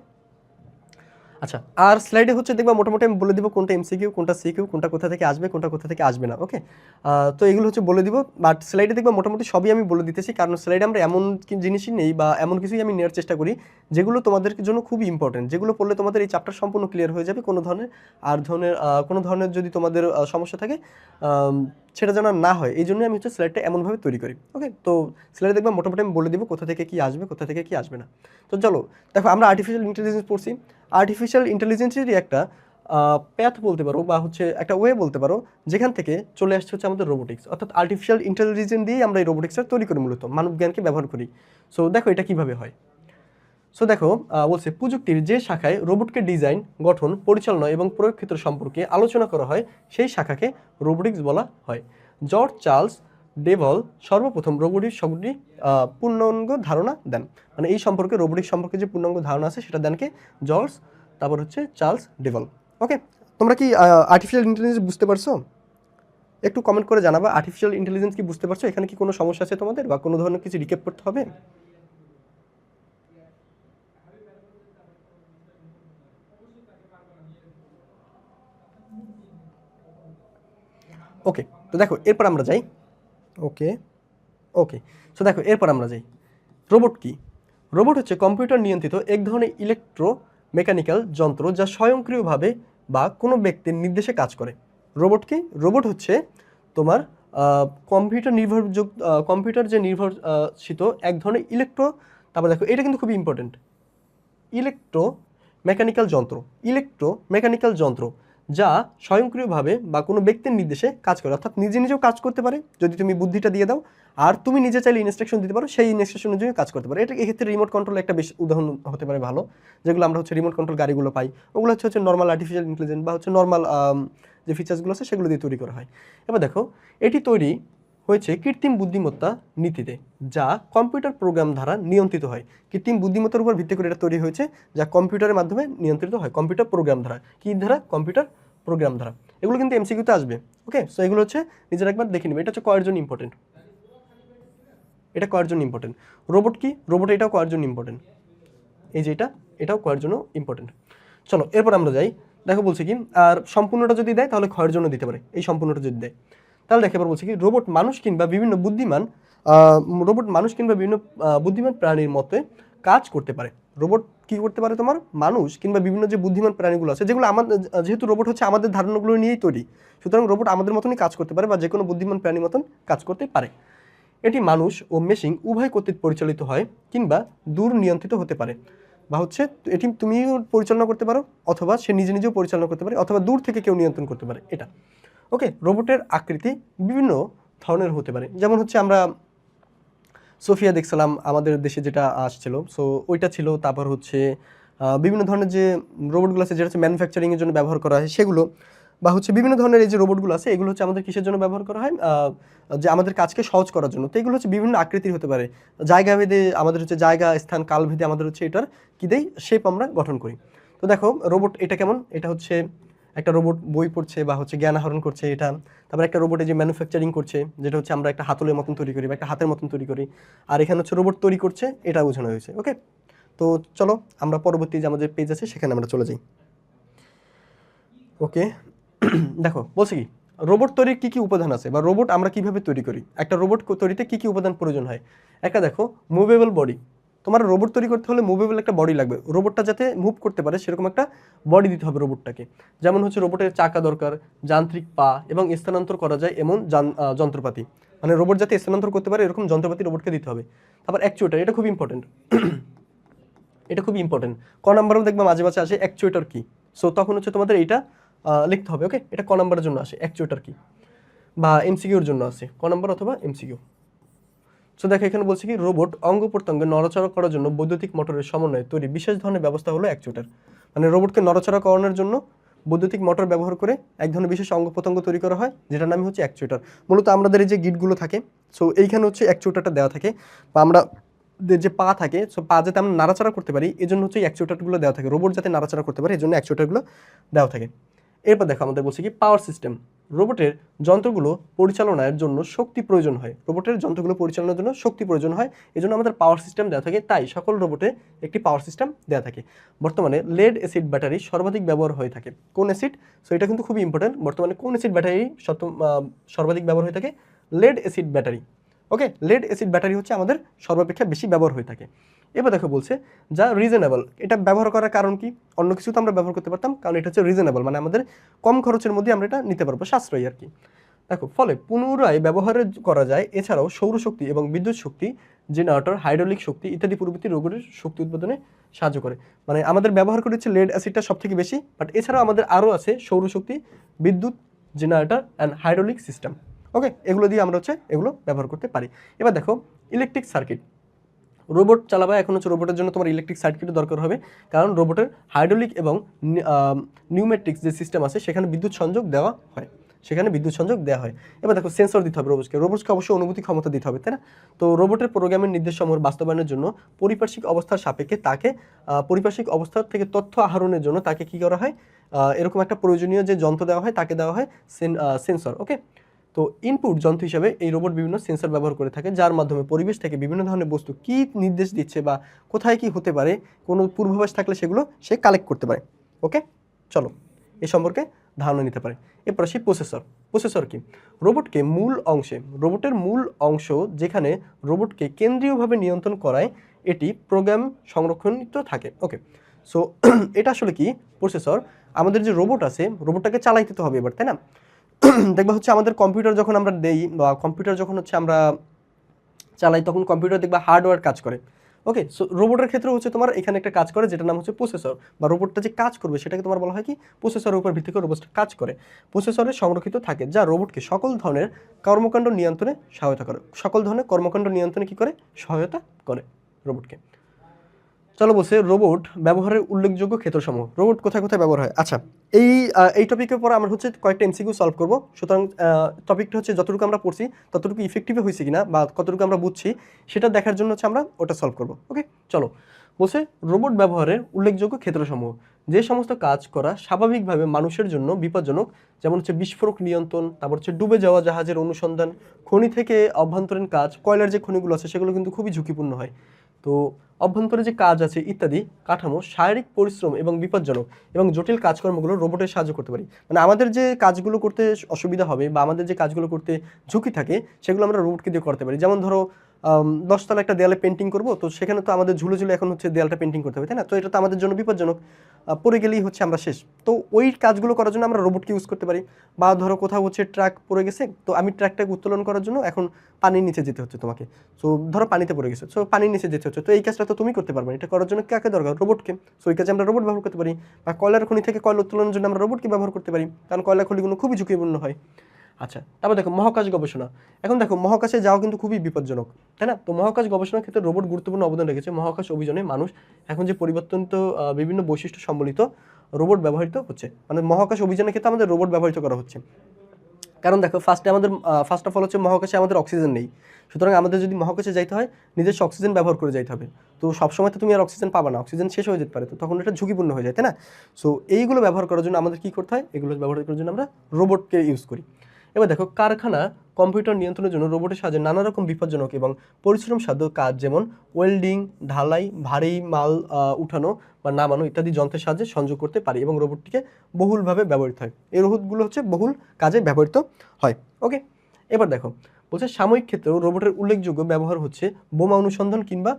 আচ্ছা, আর স্লাইডে হচ্ছে দেখবা মোটামুটি আমি বলে দিব কোনটা এমসিকিউ, কোনটা সিকিউ, কোনটা কোথা থেকে আসবে, কোনটা কোথা থেকে আসবে না। ওকে, তো এগুলো হচ্ছে বলে দিব, বাট স্লাইডে দেখবা মোটামুটি সবই আমি বলে দিতেছি, কারণ স্লাইডে আমরা এমন জিনিসই নেই বা এমন কিছুই আমি নেওয়ার চেষ্টা করি যেগুলো তোমাদের জন্য খুবই ইম্পর্টেন্ট, যেগুলো পড়লে তোমাদের এই চ্যাপ্টার সম্পূর্ণ ক্লিয়ার হয়ে যাবে। কোনো ধরনের যদি তোমাদের সমস্যা থাকে সেটা যেন না হয়, এই জন্যই আমি হচ্ছে স্লাইডটা এমনভাবে তৈরি করি। ওকে, তো স্লাইডে দেখবা মোটামুটি আমি বলে দিব কোথা থেকে কি আসবে, কোথা থেকে কি আসবে না। তো চলো দেখো, আমরা আর্টিফিশিয়াল ইন্টেলিজেন্স পড়ছি। আর্টিফিশিয়াল ইন্টেলিজেন্সেরই একটা প্যাথ বলতে পারো, বা হচ্ছে একটা ওয়ে বলতে পারো, যেখান থেকে চলে আসছে হচ্ছে আমাদের রোবোটিক্স। অর্থাৎ আর্টিফিশিয়াল ইন্টেলিজেন্স দিয়েই আমরা এই রোবোটিক্সটা তৈরি করি, মূলত মানব জ্ঞানকে ব্যবহার করি। সো দেখো এটা কিভাবে হয়। সো দেখো, বলছে প্রযুক্তির যে শাখায় রোবটকে ডিজাইন, গঠন, পরিচালনা এবং প্রয়োগ ক্ষেত্র সম্পর্কে আলোচনা করা হয় সেই শাখাকে রোবোটিক্স বলা হয়। জর্জ চার্লস ডেভল সর্বপ্রথম রোবোটিক্স শব্দটি পূর্ণাঙ্গ ধারণা দেন। মানে এই সম্পর্কে, রোবোটিক্স সম্পর্কে যে পূর্ণাঙ্গ ধারণা আছে সেটা দেন কে? জর্জ, তারপর হচ্ছে চার্লস ডেভল। ওকে, তোমরা কি আর্টিফিশিয়াল ইন্টেলিজেন্স বুঝতে পারছো? একটু কমেন্ট করে জানাবা আর্টিফিশিয়াল ইন্টেলিজেন্স কি বুঝতে পারছো? এখানে কি কোনো সমস্যা আছে তোমাদের, বা কোনো ধরনের কিছু রিকেপ করতে হবে? ওকে, তো দেখো এরপর আমরা যাই। ওকে, ওকে, সো দেখো এরপর আমরা যাই। রোবট কি? রোবট হচ্ছে কম্পিউটার নিয়ন্ত্রিত এক ধরনের ইলেকট্রো মেকানিক্যাল যন্ত্র যা স্বয়ংক্রিয়ভাবে বা কোনো ব্যক্তির নির্দেশে কাজ করে। রোবট কি? রোবট হচ্ছে তোমার কম্পিউটার যে নির্ভরশীল এক ধরনের তারপর দেখো এটা কিন্তু খুবই ইম্পর্টেন্ট, ইলেকট্রো মেকানিক্যাল যন্ত্র যা স্বয়ংক্রিয়ভাবে বা কোনো ব্যক্তির নির্দেশে কাজ করে। অর্থাৎ নিজে নিজেও কাজ করতে পারে যদি তুমি বুদ্ধিটা দিয়ে দাও, আর তুমি নিজে চাইলে ইনস্ট্রাকশন দিতে পারো, সেই ইনস্ট্রাকশন অনুযায়ী কাজ করতে পারে। এটা এক্ষেত্রে রিমোট কন্ট্রোল একটা বেশ উদাহরণ হতে পারে ভালো, যেগুলো আমরা হচ্ছে রিমোট কন্ট্রোল গাড়িগুলো পাই, ওগুলো হচ্ছে নর্মাল আর্টিফিশিয়াল ইন্টেলিজেন্স বা হচ্ছে নর্মাল যে ফিচার্সগুলো আছে সেগুলো দিয়ে তৈরি করা হয়। এবার দেখো, এটি তৈরি হয়েছে কৃত্রিম বুদ্ধিমত্তা নীতিতে, যা কম্পিউটার প্রোগ্রাম দ্বারা নিয়ন্ত্রিত হয়। কৃত্রিম বুদ্ধিমত্তার উপর ভিত্তি করে এটা তৈরি হয়েছে, যা কম্পিউটারের মাধ্যমে নিয়ন্ত্রিত হয়, কম্পিউটার প্রোগ্রাম দ্বারা। কি দ্বারা? কম্পিউটার প্রোগ্রাম দ্বারা। এগুলো কিন্তু এমসিকিউতে আসবে। ওকে, সো এগুলো হচ্ছে নিজের একবার দেখে নিবে। এটা হচ্ছে কয়ের জন্য ইম্পর্টেন্ট, এটা কয়ের জন্য ইম্পর্টেন্ট। রোবট কি? রোবট এটাও কয়ের জন্য ইম্পর্টেন্ট। এই যে এটাও কয়ের জন্য ইম্পর্টেন্ট। চলো এরপর আমরা যাই। দেখো বলছে কি, আর সম্পূর্ণটা যদি দেয় তাহলে ক্ষয়ের জন্য দিতে পারে, এই সম্পূর্ণটা যদি দেয় তাহলে দেখে এবার বলছে কি, রোবট মানুষ কিংবা বিভিন্ন বুদ্ধিমান প্রাণীর মতে কাজ করতে পারে। রোবট কি করতে পারে? তোমার মানুষ কিংবা বিভিন্ন যে বুদ্ধিমান প্রাণীগুলো আছে, যেগুলো আমাদের, যেহেতু রোবট হচ্ছে আমাদের ধারণাগুলো নিয়েই তৈরি, সুতরাং রোবট আমাদের মতনই কাজ করতে পারে বা যে কোনো বুদ্ধিমান প্রাণীর মতন কাজ করতে পারে। এটি মানুষ ও মেশিন উভয় কর্তৃক পরিচালিত হয় কিংবা দূর নিয়ন্ত্রিত হতে পারে, বা হচ্ছে এটি তুমিও পরিচালনা করতে পারো, অথবা সে নিজে নিজেও পরিচালনা করতে পারে, অথবা দূর থেকে কেউ নিয়ন্ত্রণ করতে পারে এটা। ওকে, রোবটের আকৃতি বিভিন্ন ধরনের হতে পারে, যেমন হচ্ছে আমরা সোফিয়া দেখছিলাম আমাদের দেশে যেটা আসছিল, সো ওইটা ছিল। তারপর হচ্ছে বিভিন্ন ধরনের যে রোবটগুলো আছে যেটা হচ্ছে ম্যানুফ্যাকচারিংয়ের জন্য ব্যবহার করা হয় সেগুলো, বা হচ্ছে বিভিন্ন ধরনের এই যে রোবটগুলো আছে এগুলো হচ্ছে আমাদের কিসের জন্য ব্যবহার করা হয়? যে আমাদের কাজকে সহজ করার জন্য। তো এগুলো হচ্ছে বিভিন্ন আকৃতির হতে পারে, জায়গা ভেদে আমাদের হচ্ছে জায়গা, স্থান, কাল ভেদে আমাদের হচ্ছে এটার কী দেই, শেপ আমরা গঠন করি। তো দেখো রোবট এটা কেমন, এটা হচ্ছে একটা রোবট বই পড়ছে বা হচ্ছে জ্ঞান আহরণ করছে এটা। তারপর একটা রোবটে যে ম্যানুফ্যাকচারিং করছে, যেটা হচ্ছে আমরা একটা হাতলের মতন তৈরি করি বা একটা হাতের মতন তৈরি করি, আর এখানে হচ্ছে রোবট তৈরি করছে, এটা বোঝানো হয়েছে। ওকে, তো চলো আমরা পরবর্তী যে আমাদের পেজ আছে সেখানে আমরা চলে যাই। ওকে, দেখো বলছে কি, রোবট তৈরির কী কী উপাদান আছে, বা রোবট আমরা কিভাবে তৈরি করি, একটা রোবট তৈরিতে কী কী উপাদান প্রয়োজন হয়। একটা দেখো, মুভেবল বডি। তোমার রোবট তৈরি করতে হলে মুভেবল একটা বডি লাগবে, রোবটটা যাতে মুভ করতে পারে সেরকম একটা বডি দিতে হবে রোবটটাকে। যেমন হচ্ছে রোবটের চাকা দরকার, যান্ত্রিক পা এবং স্থানান্তর করা যায় এমন যন্ত্রপাতি, মানে রোবট যাতে স্থানান্তর করতে পারে এরকম যন্ত্রপাতি রোবটকে দিতে হবে। তারপর অ্যাকচুয়েটার, এটা খুব ইম্পর্টেন্ট, এটা খুবই ইম্পর্টেন্ট। ক নাম্বারও দেখবে মাঝে মাঝে আসে অ্যাকচুয়েটার কি, সো তখন হচ্ছে তোমাদের এইটা লিখতে হবে। ওকে, এটা ক নাম্বারের জন্য আসে অ্যাকচুয়েটার কি, বা এমসিকিউর জন্য আসে ক নাম্বার অথবা এমসিকিউ। সো দেখো এখানে বলছে কি, রোবট অঙ্গ প্রত্যঙ্গে নড়াচড়া করার জন্য বৈদ্যুতিক মোটরের সমন্বয়ে তৈরি বিশেষ ধরনের ব্যবস্থা হলো অ্যাকচুয়েটার। মানে রোবটকে নড়াচড়া করানোর জন্য বৈদ্যুতিক মোটর ব্যবহার করে এক ধরনের বিশেষ অঙ্গ প্রত্যঙ্গ তৈরি করা হয়, যেটার নাম হচ্ছে অ্যাকচুয়েটার। মূলত আমাদের এই যে গিটগুলো থাকে, সো এইখানে হচ্ছে অ্যাকচুয়েটারটা দেওয়া থাকে, বা আমরা যে পা থাকে, সো পা যাতে আমরা নাড়াচাড়া করতে পারি এই জন্য হচ্ছে অ্যাকচুয়েটারগুলো দেওয়া থাকে, রোবট যাতে নাড়াচাড়া করতে পারে এই জন্য অ্যাকচুয়েটারগুলো দেওয়া থাকে। এরপর দেখো আমাদের বলছে কি পাওয়ার সিস্টেম। রোবটের যন্ত্রগুলো পরিচালনার জন্য শক্তি প্রয়োজন হয়, রোবটের যন্ত্রগুলো পরিচালনার জন্য শক্তি প্রয়োজন হয়, এজন্য আমাদের পাওয়ার সিস্টেম দেওয়া থাকে, তাই সকল রোবটে একটি পাওয়ার সিস্টেম দেওয়া থাকে। বর্তমানে লেড অ্যাসিড ব্যাটারি সর্বাধিক ব্যবহার হয়ে থাকে। কোন অ্যাসিড? সো এটা কিন্তু খুবই ইম্পর্টেন্ট, বর্তমানে কোন অ্যাসিড ব্যাটারি সর্বাধিক ব্যবহার হয়ে থাকে? Lead acid battery. Okay, lead acid battery হচ্ছে আমাদের সর্বাপেক্ষা বেশি ব্যবহার হয়ে থাকে। এবার দেখো বলছে যা রিজনেবল, এটা ব্যবহার করার কারণ কি? অন্য কিছু তো আমরা ব্যবহার করতে পারতাম, কারণ এটা হচ্ছে রিজনেবল, মানে আমাদের কম খরচের মধ্যে আমরা এটা নিতে পারবো, সাশ্রয়ী আর কি। দেখো ফলে পুনরায় ব্যবহার করা যায়। এছাড়াও সৌরশক্তি এবং বিদ্যুৎ শক্তি, জেনারেটর, হাইড্রোলিক শক্তি ইত্যাদি প্রভৃতি রোবটের শক্তি উৎপাদনে সাহায্য করে। মানে আমাদের ব্যবহার করেছে লেড অ্যাসিডটা সব থেকে বেশি, বাট এছাড়াও আমাদের আরও আছে সৌরশক্তি, বিদ্যুৎ, জেনারেটর অ্যান্ড হাইড্রোলিক সিস্টেম। ওকে, এগুলো দিয়ে আমরা হচ্ছে এগুলো ব্যবহার করতে পারি। এবার দেখো ইলেকট্রিক সার্কিট। রোবট চালাবে এখন হচ্ছে রোবটের জন্য তোমার ইলেকট্রিক সার্কিটের দরকার হবে, কারণ রোবটের হাইড্রোলিক এবং নিউমেট্রিক্স যে সিস্টেম আছে সেখানে বিদ্যুৎ সংযোগ দেওয়া হয়, সেখানে বিদ্যুৎ সংযোগ দেওয়া হয়। এবার দেখো সেন্সর দিতে হবে রোবটকে অবশ্যই অনুভূতি ক্ষমতা দিতে হবে, তাই না? তো রোবটের প্রোগ্রামের নির্দেশসমূহ বাস্তবায়নের জন্য পারিপার্শ্বিক অবস্থার সাপেক্ষে তাকে পারিপার্শ্বিক অবস্থা থেকে তথ্য আহরণের জন্য তাকে কি করা হয়, এরকম একটা প্রয়োজনীয় যে যন্ত্র দেওয়া হয় তাকে দেওয়া হয় সেন্সর। ওকে, তো ইনপুট যন্ত্র হিসাবে এই রোবট বিভিন্ন সেন্সর ব্যবহার করে থাকে, যার মাধ্যমে পরিবেশ থেকে বিভিন্ন ধরনের বস্তু কী নির্দেশ দিচ্ছে বা কোথায় কি হতে পারে কোনো পূর্বাভাস থাকলে সেগুলো সে কালেক্ট করতে পারে। ওকে, চলো এ সম্পর্কে ধারণা নিতে পারে। এরপর আসি প্রসেসর কি? রোবটের মূল অংশ যেখানে রোবটকে কেন্দ্রীয়ভাবে নিয়ন্ত্রণ করায় এটি প্রোগ্রাম সংরক্ষিত থাকে। ওকে, সো এটা আসলে কি প্রসেসর? আমাদের যে রোবট আছে রোবটটাকে চালাইতে তো হবে এবার, তাই না? দেখবা হচ্ছে আমাদের কম্পিউটার যখন আমরা দেই বা কম্পিউটার যখন হচ্ছে আমরা চালাই তখন কম্পিউটার দেখবা হার্ডওয়্যার কাজ করে। ওকে, সো রোবটের ক্ষেত্রে হচ্ছে তোমার এখানে একটা কাজ করে যেটার নাম হচ্ছে প্রসেসর, বা রোবটটা যে কাজ করবে সেটাকে তোমার বলা হয় কি প্রসেসরের উপর ভিত্তি করে রোবটটা কাজ করে। প্রসেসরে সংরক্ষিত থাকে যা রোবটকে সকল ধরনের কর্মকাণ্ড নিয়ন্ত্রণে সহায়তা করে, সকল ধরনের কর্মকাণ্ড নিয়ন্ত্রণে কি করে সহায়তা করে রোবটকে। চলো বলছে রোবট ব্যবহারের উল্লেখযোগ্য ক্ষেত্রসমূহ। রোবট কোথায় কোথায় ব্যবহার হয়? আচ্ছা, এই টপিকের পর আমরা হচ্ছে কয়েকটা এমসিকিউ সলভ করব। সুতরাং টপিকটা হচ্ছে যতটুকু আমরা পড়ছি ততটুকু ইফেক্টিভ হয়েছে কিনা বা কতটুকু আমরা বুঝছি সেটা দেখার জন্য হচ্ছে আমরা ওটা সলভ করব। ওকে, চলো বলছে রোবট ব্যবহারের উল্লেখযোগ্য ক্ষেত্রসমূহ। যে সমস্ত কাজ করা স্বাভাবিকভাবে মানুষের জন্য বিপজ্জনক, যেমন হচ্ছে বিস্ফোরক নিয়ন্ত্রণ, তারপর হচ্ছে ডুবে যাওয়া জাহাজের অনুসন্ধান, খনি থেকে অভ্যন্তরীণ কাজ, কয়লার যে খনিগুলো আছে সেগুলো কিন্তু খুবই ঝুঁকিপূর্ণ হয়। তো অভ্যন্তরে যে কাজ আছে ইত্যাদি কাঠামো শারীরিক পরিশ্রম এবং বিপজ্জনক এবং জটিল কাজকর্মগুলো রোবটের সাহায্য করতে পারি। মানে আমাদের যে কাজগুলো করতে অসুবিধা হবে বা আমাদের যে কাজগুলো করতে ঝুঁকি থাকে সেগুলো আমরা রোবটকে দিয়ে করতে পারি। যেমন ধরো 10 তলা একটা দেয়ালে পেন্টিং করব, তো সেখানে তো আমাদের ঝুলে ঝুলে এখন হচ্ছে দেয়ালটা পেন্টিং করতে হবে, তাই না? তো এটা তো আমাদের জন্য বিপজ্জনক, পড়ে গেলেই হচ্ছে আমরা শেষ। তো ওই কাজগুলো করার জন্য আমরা রোবটকে ইউজ করতে পারি। বা ধরো কোথাও হচ্ছে ট্রাক পড়ে গেছে, তো আমি ট্রাকটাকে উত্তোলন করার জন্য এখন পানির নিচে যেতে হচ্ছে তোমাকে। সো ধরো পানিতে পড়ে গেছে, সো পানির নিচে যেতে হচ্ছে, তো এই কাজটা তো তুমি করতে পারবে না, এটা করার জন্য কাকে দরকার? রোবটকে। সো এই কাজে আমরা রোবট ব্যবহার করতে পারি। বা কয়লার খনি থেকে কয়লা উত্তোলনের জন্য আমরা রোবটকে ব্যবহার করতে পারি, কারণ কয়লা খনিগুলো খুবই ঝুঁকিপূর্ণ হয়। আচ্ছা, তারপর দেখো মহাকাশ গবেষণা। এখন দেখো মহাকাশে যাওয়া কিন্তু খুবই বিপজ্জনক, তাই না? তো মহাকাশ গবেষণার ক্ষেত্রে রোবট গুরুত্বপূর্ণ অবদান রেখেছে। মহাকাশ অভিযানে মানুষ এখন যে পরিবর্তনিত বিভিন্ন বৈশিষ্ট্য সম্বলিত রোবট ব্যবহৃত হচ্ছে, মানে মহাকাশ অভিযানের ক্ষেত্রে আমাদের রোবট ব্যবহৃত করা হচ্ছে। কারণ দেখো ফার্স্ট অফ অল হচ্ছে মহাকাশে আমাদের অক্সিজেন নেই, সুতরাং আমাদের যদি মহাকাশে যাইতে হয় নিজস্ব অক্সিজেন ব্যবহার করে যাইতে হবে। তো সবসময় তো তুমি আর অক্সিজেন পাবা না, অক্সিজেন শেষ হয়ে যেতে পারে, তো তখন এটা ঝুঁকিপূর্ণ হয়ে যায়, তাই না? সো এইগুলো ব্যবহার করার জন্য আমাদের কী করতে হয়? এগুলো ব্যবহার করার জন্য আমরা রোবটকে ইউজ করি। এবার দেখো কারখানা কম্পিউটার নিয়ন্ত্রণের জন্য রোবটের সাহায্যে নানা রকম বিপজ্জনক এবং পরিশ্রমসাধ্য কাজ, যেমন ওয়েল্ডিং, ঢালাই, ভারী মাল উঠানো বা নামানো ইত্যাদি যন্ত্রের সাহায্যে সংযোগ করতে পারি এবং রোবটটিকে বহুলভাবে ব্যবহৃত হয়। এই রোবটগুলো হচ্ছে বহুল কাজে ব্যবহৃত হয়। ওকে, এবার দেখো বলছে সাময়িক ক্ষেত্রেও রোবটের উল্লেখযোগ্য ব্যবহার হচ্ছে বোমা অনুসন্ধান কিংবা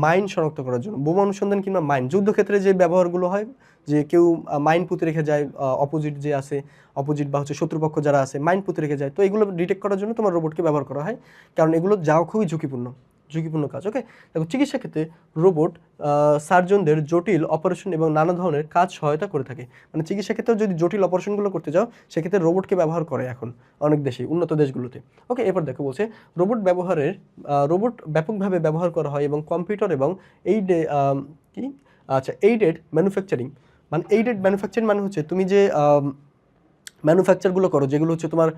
মাইন শনাক্ত করার জন্য। বোমা অনুসন্ধান কিংবা মাইন, যুদ্ধক্ষেত্রে যে ব্যবহারগুলো হয়, যে কেউ মাইন পুঁতে রেখে যায়, অপোজিট যে আছে, অপোজিট বা হচ্ছে শত্রুপক্ষ যারা আছে মাইন পুঁতে রেখে যায়, তো এগুলো ডিটেক্ট করার জন্য তোমার রোবটকে ব্যবহার করা হয়, কারণ এগুলো যাওয়া খুবই ঝুঁকিপূর্ণ কাজ। ওকে, দেখো চিকিৎসা ক্ষেত্রে রোবট সার্জনদের জটিল অপারেশন এবং নানা ধরনের কাজ সহায়তা করে থাকে। মানে চিকিৎসা ক্ষেত্রে যদি জটিল অপারেশনগুলো করতে যাও সেক্ষেত্রে রোবটকে ব্যবহার করে এখন অনেক দেশে, উন্নত দেশগুলোতে। ওকে, এরপর দেখো বলছে রোবট ব্যাপকভাবে ব্যবহার করা হয় এবং কম্পিউটার এবং এইডেড ম্যানুফ্যাকচারিং। মানে এইডেড ম্যানুফ্যাকচারিং মানে হচ্ছে তুমি যে ম্যানুফ্যাকচারগুলো করো যেগুলো হচ্ছে তোমার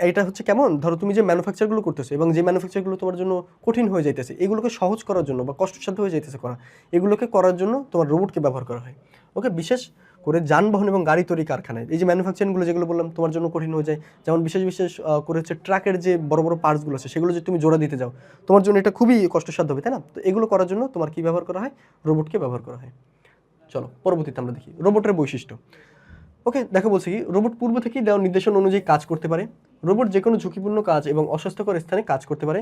এইটা হচ্ছে কেমন, ধরো তুমি যে ম্যানুফ্যাকচারগুলো করতেছো এবং যে ম্যানুফ্যাকচারগুলো তোমার জন্য কঠিন হয়ে যাইতেছে, এগুলোকে সহজ করার জন্য বা কষ্টসাধ্য হয়ে যাইতেছে করা, এগুলোকে করার জন্য তোমার রোবটকে ব্যবহার করা হয়। ওকে, বিশেষ করে যানবাহন এবং গাড়ি তৈরি কারখানায়, এই যে ম্যানুফ্যাকচারিংগুলো যেগুলো বললাম তোমার জন্য কঠিন হয়ে যায়, যেমন বিশেষ বিশেষ করে হচ্ছে ট্রাকের যে বড় বড় পার্টসগুলো আছে সেগুলো যদি তুমি জোড়া দিতে যাও তোমার জন্য এটা খুবই কষ্টসাধ্য হবে, তাই না? তো এগুলো করার জন্য তোমার কি ব্যবহার করা হয়? রোবটকে ব্যবহার করা হয়। চলো পরবর্তীতে আমরা দেখি রোবটের বৈশিষ্ট্য। ওকে, দেখো বলছি কি, রোবট পূর্ব থেকেই দেওয়া নির্দেশন অনুযায়ী কাজ করতে পারে। রোবট যে কোনো ঝুঁকিপূর্ণ কাজ এবং অস্বাস্থ্যকর স্থানে কাজ করতে পারে।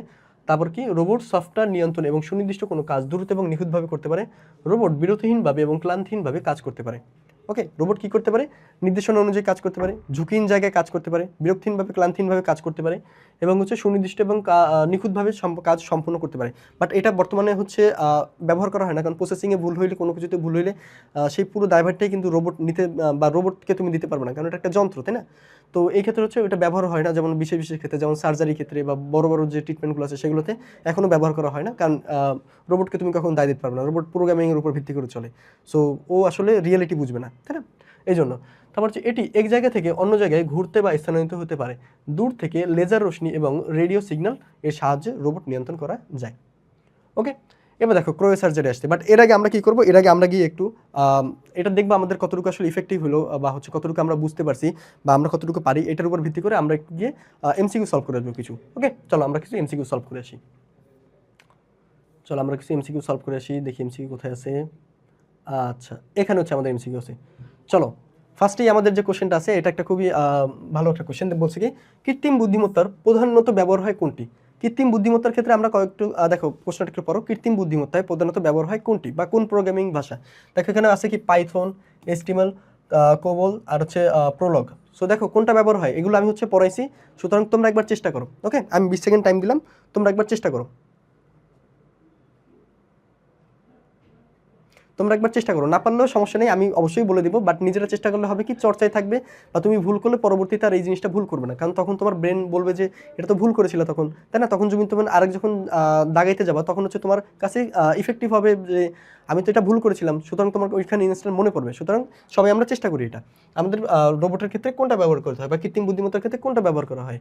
তারপর কি, রোবট সফটওয়্যার নিয়ন্ত্রণ এবং সুনির্দিষ্ট কোনো কাজ দ্রুত এবং নিখুঁতভাবে করতে পারে। রোবট বিরতিহীনভাবে এবং ক্লান্তিহীনভাবে কাজ করতে পারে। ওকে, রোবট কি করতে পারে? নির্দেশনা অনুযায়ী কাজ করতে পারে, ঝুঁকিহীন জায়গায় কাজ করতে পারে, বিরক্তিহীনভাবে ক্লান্তিহীনভাবে কাজ করতে পারে এবং হচ্ছে সুনির্দিষ্ট এবং নিখুঁতভাবে কাজ সম্পন্ন করতে পারে। বাট এটা বর্তমানে হচ্ছে ব্যবহার করা হয় না, কারণ প্রসেসিংয়ে ভুল হইলে, কোনো কিছুতে ভুল হইলে সেই পুরো দায়ভারটাই কিন্তু রোবট নিতে বা রোবটকে তুমি দিতে পারবে না, কারণ এটা একটা যন্ত্র, তাই না? তো এই ক্ষেত্রে হচ্ছে এটা ব্যবহার হয় না, যেমন বিশেষ বিশেষ ক্ষেত্রে, যেমন সার্জারি ক্ষেত্রে বা বড় বড় যে ট্রিটমেন্টগুলো আছে সেগুলোতে এখনও ব্যবহার করা হয় না, কারণ রোবটকে তুমি কখন দায় দিতে পারবে না, রোবট প্রোগ্রামিংয়ের উপর ভিত্তি করে চলে। সো ও আসলে রিয়েলিটি বুঝবে না, তাই না? এই জন্য তারপর হচ্ছে এটি এক জায়গা থেকে অন্য জায়গায় ঘুরতে বা স্থানান্তরিত হতে পারে। দূর থেকে লেজার রশ্মি এবং রেডিও সিগন্যাল এর সাহায্যে রোবট নিয়ন্ত্রণ করা যায়। ওকে, এবার দেখো ক্রয় সার্জারি আসছে, বাট এর আগে আমরা কি করবো, এর আগে আমরা গিয়ে একটু এটা দেখবো আমাদের কতটুকু আসলে ইফেক্টিভ হলো বা হচ্ছে কতটুকু আমরা বুঝতে পারছি বা আমরা কতটুকু পারি, এটার উপর ভিত্তি করে আমরা একটু গিয়ে এমসিকিউ সলভ করে আসবো কিছু। ওকে, চলো আমরা কিছু এমসিকিউ সলভ করে আসি। চলো আমরা কিছু এমসিকিউ সলভ করে আসি, দেখি এমসিকিউ কোথায় আছে। আচ্ছা, এখানে হচ্ছে আমাদের এমসিকিউ আছে। চলো ফার্স্টেই আমাদের যে কোশ্চেনটা আছে এটা একটা খুবই ভালো একটা কোশ্চেন। বলছে কি, কৃত্রিম বুদ্ধিমত্তার প্রধানত ব্যবহার হয় কোনটি? কৃত্রিম বুদ্ধিমত্তার ক্ষেত্রে আমরা কয়েকটু দেখো প্রশ্নটা একটু পড়ো। কৃত্রিম বুদ্ধিমত্তায় প্রধানত ব্যবহার হয় কোনটি বা কোন প্রোগ্রামিং ভাষা? দেখো এখানে আছে কি পাইথন, এচটিএমএল, কোবল আর হচ্ছে প্রোলগ। সো দেখো কোনটা ব্যবহার হয়, এগুলো আমি হচ্ছে পড়াইছি, সুতরাং তোমরা একবার চেষ্টা করো। ওকে, আমি 20 সেকেন্ড টাইম দিলাম, তোমরা একবার চেষ্টা করো। তোমরা একবার চেষ্টা করো, না পারলেও সমস্যা নেই, আমি অবশ্যই বলে দিব, বাট নিজেরা চেষ্টা করলে হবে কি, চর্চায় থাকবে বা তুমি ভুল করলে পরবর্তীতে আর এই জিনিসটা ভুল করবে না, কারণ তখন তোমার ব্রেন বলবে যে এটা তো ভুল করেছিল তখন, তাই না? তখন তুমি তোমার আরেক যখন দাগাইতে যাবা তখন হচ্ছে তোমার কাছে ইফেক্টিভ হবে যে আমি তো এটা ভুল করেছিলাম, সুতরাং তোমার ওইখানে ইনস্ট্যান্ট মনে পড়বে। সুতরাং সবাই আমরা চেষ্টা করি এটা। আমাদের রোবটের ক্ষেত্রে কোনটা ব্যবহার করতে হয় বা কৃত্রিম বুদ্ধিমত্তার ক্ষেত্রে কোনটা ব্যবহার করা হয়?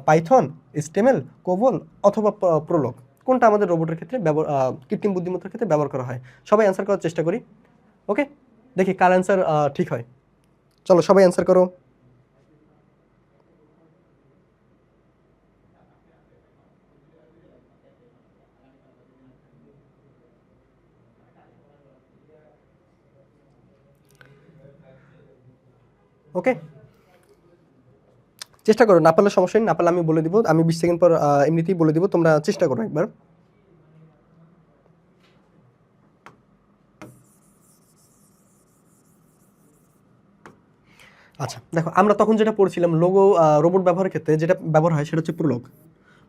পাইথন, এচটিএমএল, কোবল অথবা প্রোলগ, কোনটা আমাদের রোবটের ক্ষেত্রে কৃত্রিম বুদ্ধিমত্তার ক্ষেত্রে ব্যবহার করা হয়? সবাই অ্যান্সার করার চেষ্টা করি। ওকে, দেখি কার অ্যান্সার ঠিক হয়। চলো সবাই অ্যান্সার করো। ওকে, চেষ্টা করো, না পারলে সমস্যা নেই, না পারলে আমি বলে দিব, আমি 20 সেকেন্ড পর এমনিতেই বলে দিব, তোমরা চেষ্টা করো একবার। আচ্ছা দেখো, আমরা তখন যেটা পড়ছিলাম লোগো রোবট ব্যবহারের ক্ষেত্রে যেটা ব্যবহার হয় সেটা হচ্ছে প্রোলগ।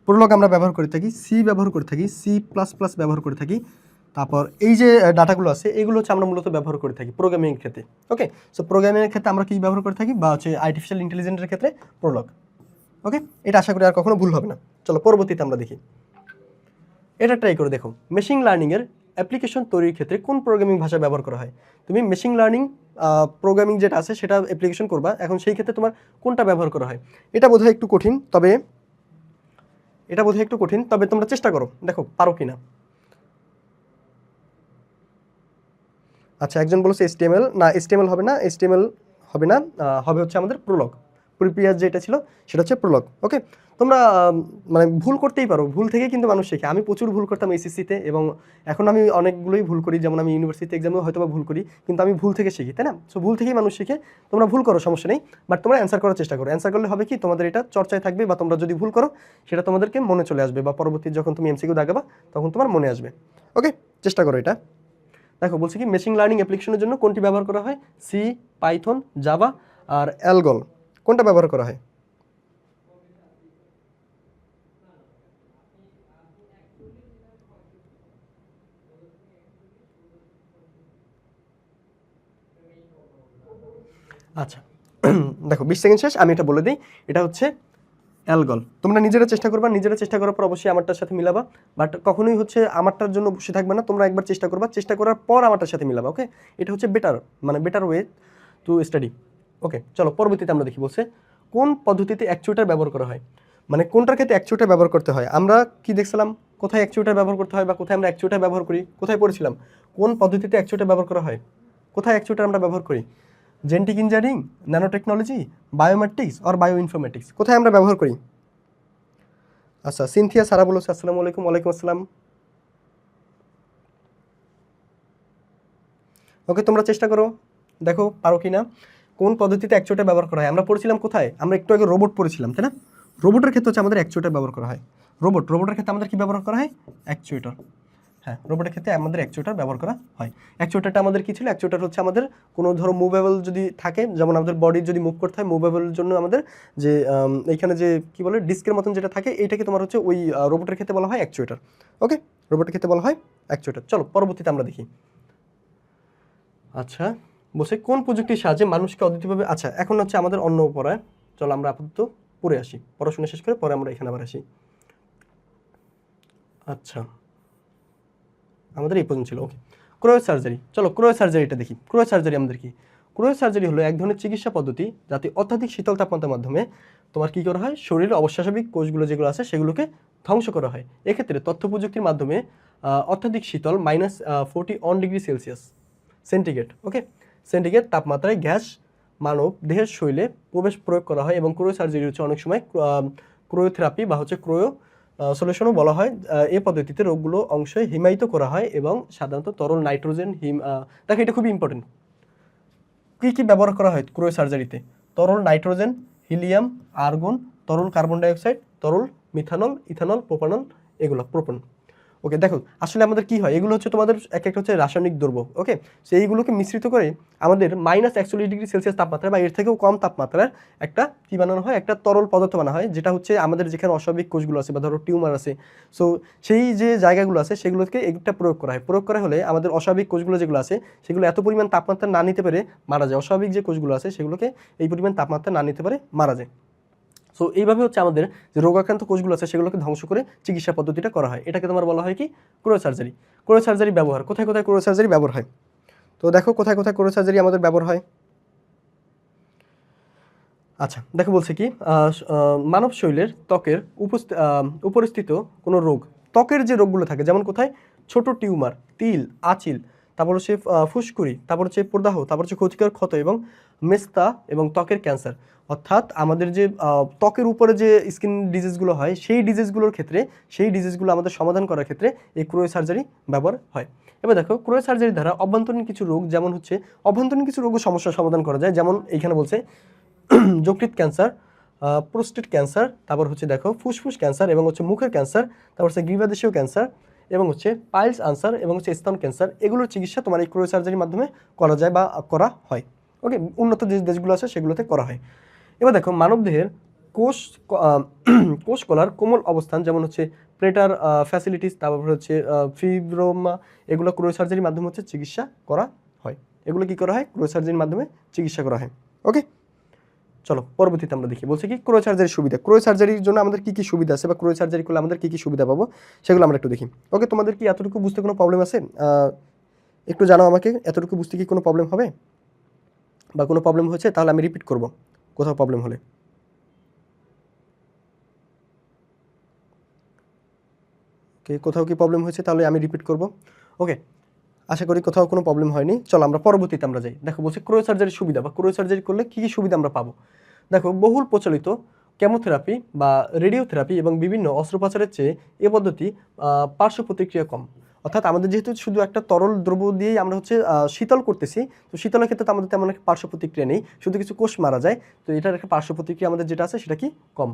প্রোলগ আমরা ব্যবহার করে থাকি, সি ব্যবহার করে থাকি, সি প্লাস প্লাস ব্যবহার করে থাকি। তারপর এই যে ডাটাগুলো আছে এগুলো হচ্ছে আমরা মূলত ব্যবহার করে থাকি প্রোগ্রামিংয়ের ক্ষেত্রে। ওকে, সো প্রোগ্রামিংয়ের ক্ষেত্রে আমরা কি ব্যবহার করে থাকি বা হচ্ছে আর্টিফিশিয়াল ইন্টেলিজেন্সের ক্ষেত্রে প্রোলগ। ওকে, এটা আশা করি আর কখনো ভুল হবে না। চলো পরবর্তীতে আমরা দেখি, এটা ট্রাই করে দেখো। মেশিন লার্নিংয়ের অ্যাপ্লিকেশন তৈরির ক্ষেত্রে কোন প্রোগ্রামিং ভাষা ব্যবহার করা হয়? তুমি মেশিন লার্নিং প্রোগ্রামিং যেটা আছে সেটা অ্যাপ্লিকেশন করবা, এখন সেই ক্ষেত্রে তোমার কোনটা ব্যবহার করা হয়? এটা বোধহয় একটু কঠিন, তবে তোমরা চেষ্টা করো, দেখো পারো কিনা। আচ্ছা, একজন বলেছে এচটিএমএল, না এচটিএমএল হবে না, হবে হচ্ছে আমাদের প্রোলগ। প্রিভিয়াস যেটা ছিল সেটা হচ্ছে প্রোলগ। ওকে, তোমরা মানে ভুল করতেই পারো, ভুল থেকেই কিন্তু মানুষ শেখে। আমি প্রচুর ভুল করতাম এসএসসিতে এবং এখন আমি অনেকগুলোই ভুল করি, যেমন আমি ইউনিভার্সিটি এক্সামেও হয়তো বা ভুল করি, কিন্তু আমি ভুল থেকে শিখি, তাই না? সো ভুল থেকেই মানুষ শিখে। তোমরা ভুল করো, সমস্যা নেই, বাট তোমরা অ্যান্সার করার চেষ্টা করো। অ্যান্সার করলে হবে কি, তোমাদের এটা চর্চায় থাকবে বা তোমরা যদি ভুল করো সেটা তোমাদেরকে মনে চলে আসবে বা পরবর্তী যখন তুমি এমসিকিউ দাগাবা তখন তোমার মনে আসবে। ওকে, চেষ্টা করো এটা। দেখো বলছে কি, মেশিন লার্নিং অ্যাপ্লিকেশনের জন্য কোনটি ব্যবহার করা হয়? সি, পাইথন, জাভা আর অ্যালগল, কোনটা ব্যবহার করা হয়? আচ্ছা দেখো 20 সেকেন্ড শেষ, আমি এটা বলে দিই, এটা হচ্ছে অ্যালগল। তোমরা নিজেরা চেষ্টা করবা, নিজেরা চেষ্টা করার পর অবশ্যই আমারটার সাথে মিলাবা, বাট কখনোই হচ্ছে আমারটার জন্য বসে থাকবে না, তোমরা একবার চেষ্টা করবা, চেষ্টা করার পর আমারটার সাথে মিলাবা। ওকে, এটা হচ্ছে বেটার ওয়ে টু স্টাডি। ওকে, চলো পরবর্তীতে আমরা দেখি। বলছে কোন পদ্ধতিতে অ্যাকচুয়েটার ব্যবহার করা হয়? মানে কোনটার ক্ষেত্রে অ্যাকচুয়েটার ব্যবহার করতে হয়? আমরা কি দেখছিলাম, কোথায় অ্যাকচুয়েটার ব্যবহার করতে হয় বা কোথায় আমরা অ্যাকচুয়েটার ব্যবহার করি? কোথায় পড়েছিলাম কোন পদ্ধতিতে অ্যাকচুয়েটার ব্যবহার করা হয়? কোথায় অ্যাকচুয়েটার আমরা ব্যবহার করি? Genetic engineering, nanotechnology, biometrics আর বায়ো ইনফরমেটিক্স কোথায় আমরা ব্যবহার করি? আচ্ছা, সিনথিয়া সারা বলেছে আসসালামু আলাইকুম। ওয়ালাইকুম আসসালাম। ওকে, তোমরা চেষ্টা করো, দেখো পারো কি না। কোন পদ্ধতিতে অ্যাকচুয়েটর ব্যবহার করা হয়? আমরা পড়েছিলাম কোথায়? আমরা একটু আগে রোবট পড়েছিলাম, তাই না? রোবটের ক্ষেত্রে হচ্ছে আমাদের অ্যাকচুয়েটর ব্যবহার করা হয়। রোবটের ক্ষেত্রে আমাদের কি ব্যবহার করা হয়? অ্যাকচুয়েটর। হ্যাঁ, রোবটের ক্ষেত্রে আমাদের অ্যাকচুয়েটর ব্যবহার করা হয়। অ্যাকচুয়েটরটা আমাদের কি ছিল? অ্যাকচুয়েটর হচ্ছে আমাদের কোনো ধরো মুভেবল যদি থাকে, যেমন আমাদের বডি যদি মুভ করতে হয়, মুভেবলের জন্য আমাদের যে এইখানে যে কি বলে ডিস্কের মতন যেটা থাকে, এইটাকে তোমার হচ্ছে ওই রোবটের ক্ষেত্রে বলা হয় অ্যাকচুয়েটর। ওকে, রোবটের ক্ষেত্রে বলা হয় অ্যাকচুয়েটর। চলো পরবর্তীতে আমরা দেখি। আচ্ছা, বলছে কোন প্রযুক্তির সাহায্যে মানুষকে অদ্বিতীয়ভাবে, আচ্ছা এখন হচ্ছে আমাদের অন্য পড়ায়, চলো আমরা আপাতত পড়ে আসি, পড়াশোনা শেষ করে পরে আমরা এখানে আবার আসি। আচ্ছা, আমাদের এই পর্যন্ত ছিল। ওকে, ক্রয় সার্জারি। চলো ক্রয় সার্জারিটা দেখি। ক্রয় সার্জারি আমাদের কি? ক্রয় সার্জারি হলো এক ধরনের চিকিৎসা পদ্ধতি যাতে অত্যাধিক শীতল তাপমাত্রার মাধ্যমে তোমার কি করা হয়, শরীরের অবস্বাভাবিক কোষগুলো যেগুলো আছে সেগুলোকে ধ্বংস করা হয়। এক্ষেত্রে তথ্য প্রযুক্তির মাধ্যমে অত্যাধিক শীতল -41°C সেন্টিগ্রেড, ওকে, সেন্টিগ্রেড তাপমাত্রায় গ্যাস মানব দেহের শরীরে প্রয়োগ করা হয়। এবং ক্রয় সার্জারি হচ্ছে অনেক সময় ক্রয়োথেরাপি বা হচ্ছে ক্রয় সলিউশনও বলা হয়। এই পদ্ধতিতে রোগগুলো অংশে হিমায়িত করা হয় এবং সাধারণত তরল নাইট্রোজেন দেখো এটা খুবই ইম্পর্টেন্ট। কী কী ব্যবহার করা হয় ক্রয় সার্জারিতে? তরল নাইট্রোজেন, হিলিয়াম, আর্গন, তরল কার্বন ডাইঅক্সাইড, তরল মিথানল, ইথানল, প্রোপানল, এগুলো প্রোপন। ওকে, দেখো আসলে আমাদের কি হয়, এগুলো হচ্ছে তোমাদের এক একটা হচ্ছে রাসায়নিক দ্রব্য। ওকে, সো এইগুলোকে মিশ্রিত করে আমাদের -41°C তাপমাত্রা বা এর থেকেও কম তাপমাত্রার একটা কি বানানো হয়, একটা তরল পদার্থ বানানো হয়, যেটা হচ্ছে আমাদের যেখানে অস্বাভাবিক কোষগুলো আছে বা ধরো টিউমার আছে, সো সেই যে জায়গাগুলো আছে সেগুলোকে একটা প্রয়োগ করা হয়। প্রয়োগ করা হলে আমাদের অস্বাভাবিক কোষগুলো যেগুলো আছে সেগুলো এত পরিমাণ তাপমাত্রা না নিতে পারে মারা যায়। অস্বাভাবিক যে কোষগুলো আছে সেগুলোকে এই পরিমাণ তাপমাত্রা না নিতে পারে মারা যায়। সো এইভাবে হচ্ছে আমাদের যে রোগাক্রান্ত কোষগুলো আছে সেগুলোকে ধ্বংস করে চিকিৎসা পদ্ধতিটা করা হয়। এটাকে তোমার বলা হয় কি? ক্রয় সার্জারি। ক্রয় সার্জারি ব্যবহার কোথায় কোথায় ক্রয় সার্জারি ব্যবহার হয়? তো দেখো কোথায় কোথায় ক্রয় সার্জারি আমাদের ব্যবহার হয়। আচ্ছা, দেখো বলছে কি মানব শরীরের ত্বকের উপস্থিত কোনো রোগ, ত্বকের যে রোগগুলো থাকে, যেমন কোথায় ছোট টিউমার, তিল, আঁচিল, তারপর হচ্ছে ফুসকুড়ি, তারপর হচ্ছে প্রদাহ, তারপর হচ্ছে ক্ষতিকর ক্ষত এবং মেস্তা এবং ত্বকের ক্যান্সার। অর্থাৎ আমাদের যে ত্বকের উপরে যে স্কিন ডিজিজগুলো হয় সেই ডিজিজগুলোর ক্ষেত্রে, সেই ডিজিজগুলো আমাদের সমাধান করার ক্ষেত্রে এই ক্রয় সার্জারি ব্যবহার হয়। এবার দেখো ক্রয় সার্জারি দ্বারা অভ্যন্তরীণ কিছু রোগ, যেমন হচ্ছে অভ্যন্তরীণ কিছু রোগের সমস্যার সমাধান করা যায়। যেমন এইখানে বলছে যকৃৎ ক্যান্সার, প্রোস্টেট ক্যান্সার, তারপর হচ্ছে দেখো ফুসফুস ক্যান্সার এবং হচ্ছে মুখের ক্যান্সার, তারপর হচ্ছে গ্রীবাদেশীয় ক্যান্সার এবং হচ্ছে পাইলস আনসার এবং হচ্ছে স্তন ক্যান্সার। এগুলোর চিকিৎসা তোমার এই ক্রয় সার্জারির মাধ্যমে করা যায় বা করা হয়। ওকে, উন্নত যে দেশগুলো আছে সেগুলোতে করা হয়। এবার দেখো মানবদেহের কোষ কলার কোমল অবস্থান, যেমন হচ্ছে প্রেটার ফ্যাসিলিটিস, তারপর হচ্ছে ফিব্রোমা, এগুলো ক্রয় সার্জারির মাধ্যমে হচ্ছে চিকিৎসা করা হয়। এগুলো কি করা হয়? ক্রয় সার্জারির মাধ্যমে চিকিৎসা করা হয়। ওকে, চলো পরবর্তীতে আমরা দেখি। বলছে কি ক্রয় সার্জারির সুবিধা। ক্রয় সার্জারির জন্য আমাদের কি কি সুবিধা আছে বা ক্রয় সার্জারি করলে আমাদের কি কি সুবিধা পাবো সেগুলো আমরা একটু দেখি। ওকে, তোমাদের কি এতটুকু বুঝতে কোনো প্রবলেম আছে? একটু জানাও আমাকে, এতটুকু বুঝতে কি কোনো প্রবলেম হবে বা কোনো প্রবলেম হয়েছে? তাহলে আমি রিপিট করব কোথাও প্রবলেম হলে। ওকে, কোথাও কি প্রবলেম হয়েছে তাহলে আমি রিপিট করব। ওকে, আশা করি কোথাও কোনো প্রবলেম হয়নি। চলো আমরা পরবর্তীতে আমরা যাই। দেখো বলছে ক্রয় সার্জারির সুবিধা বা ক্রয় সার্জারি করলে কী কী সুবিধা আমরা পাবো। দেখো বহুল প্রচলিত কেমোথেরাপি বা রেডিওথেরাপি এবং বিভিন্ন অস্ত্রোপচারের চেয়ে এ পদ্ধতি পার্শ্ব প্রতিক্রিয়া কম। অর্থাৎ আমাদের যেহেতু শুধু একটা তরল দ্রব্য দিয়েই আমরা হচ্ছে শীতল করতেছি, তো শীতলের ক্ষেত্রে তো আমাদের তেমন একটা পার্শ্ব প্রতিক্রিয়া নেই, শুধু কিছু কোষ মারা যায়। তো এটার একটা পার্শ্ব প্রতিক্রিয়া আমাদের যেটা আছে সেটা কি কম।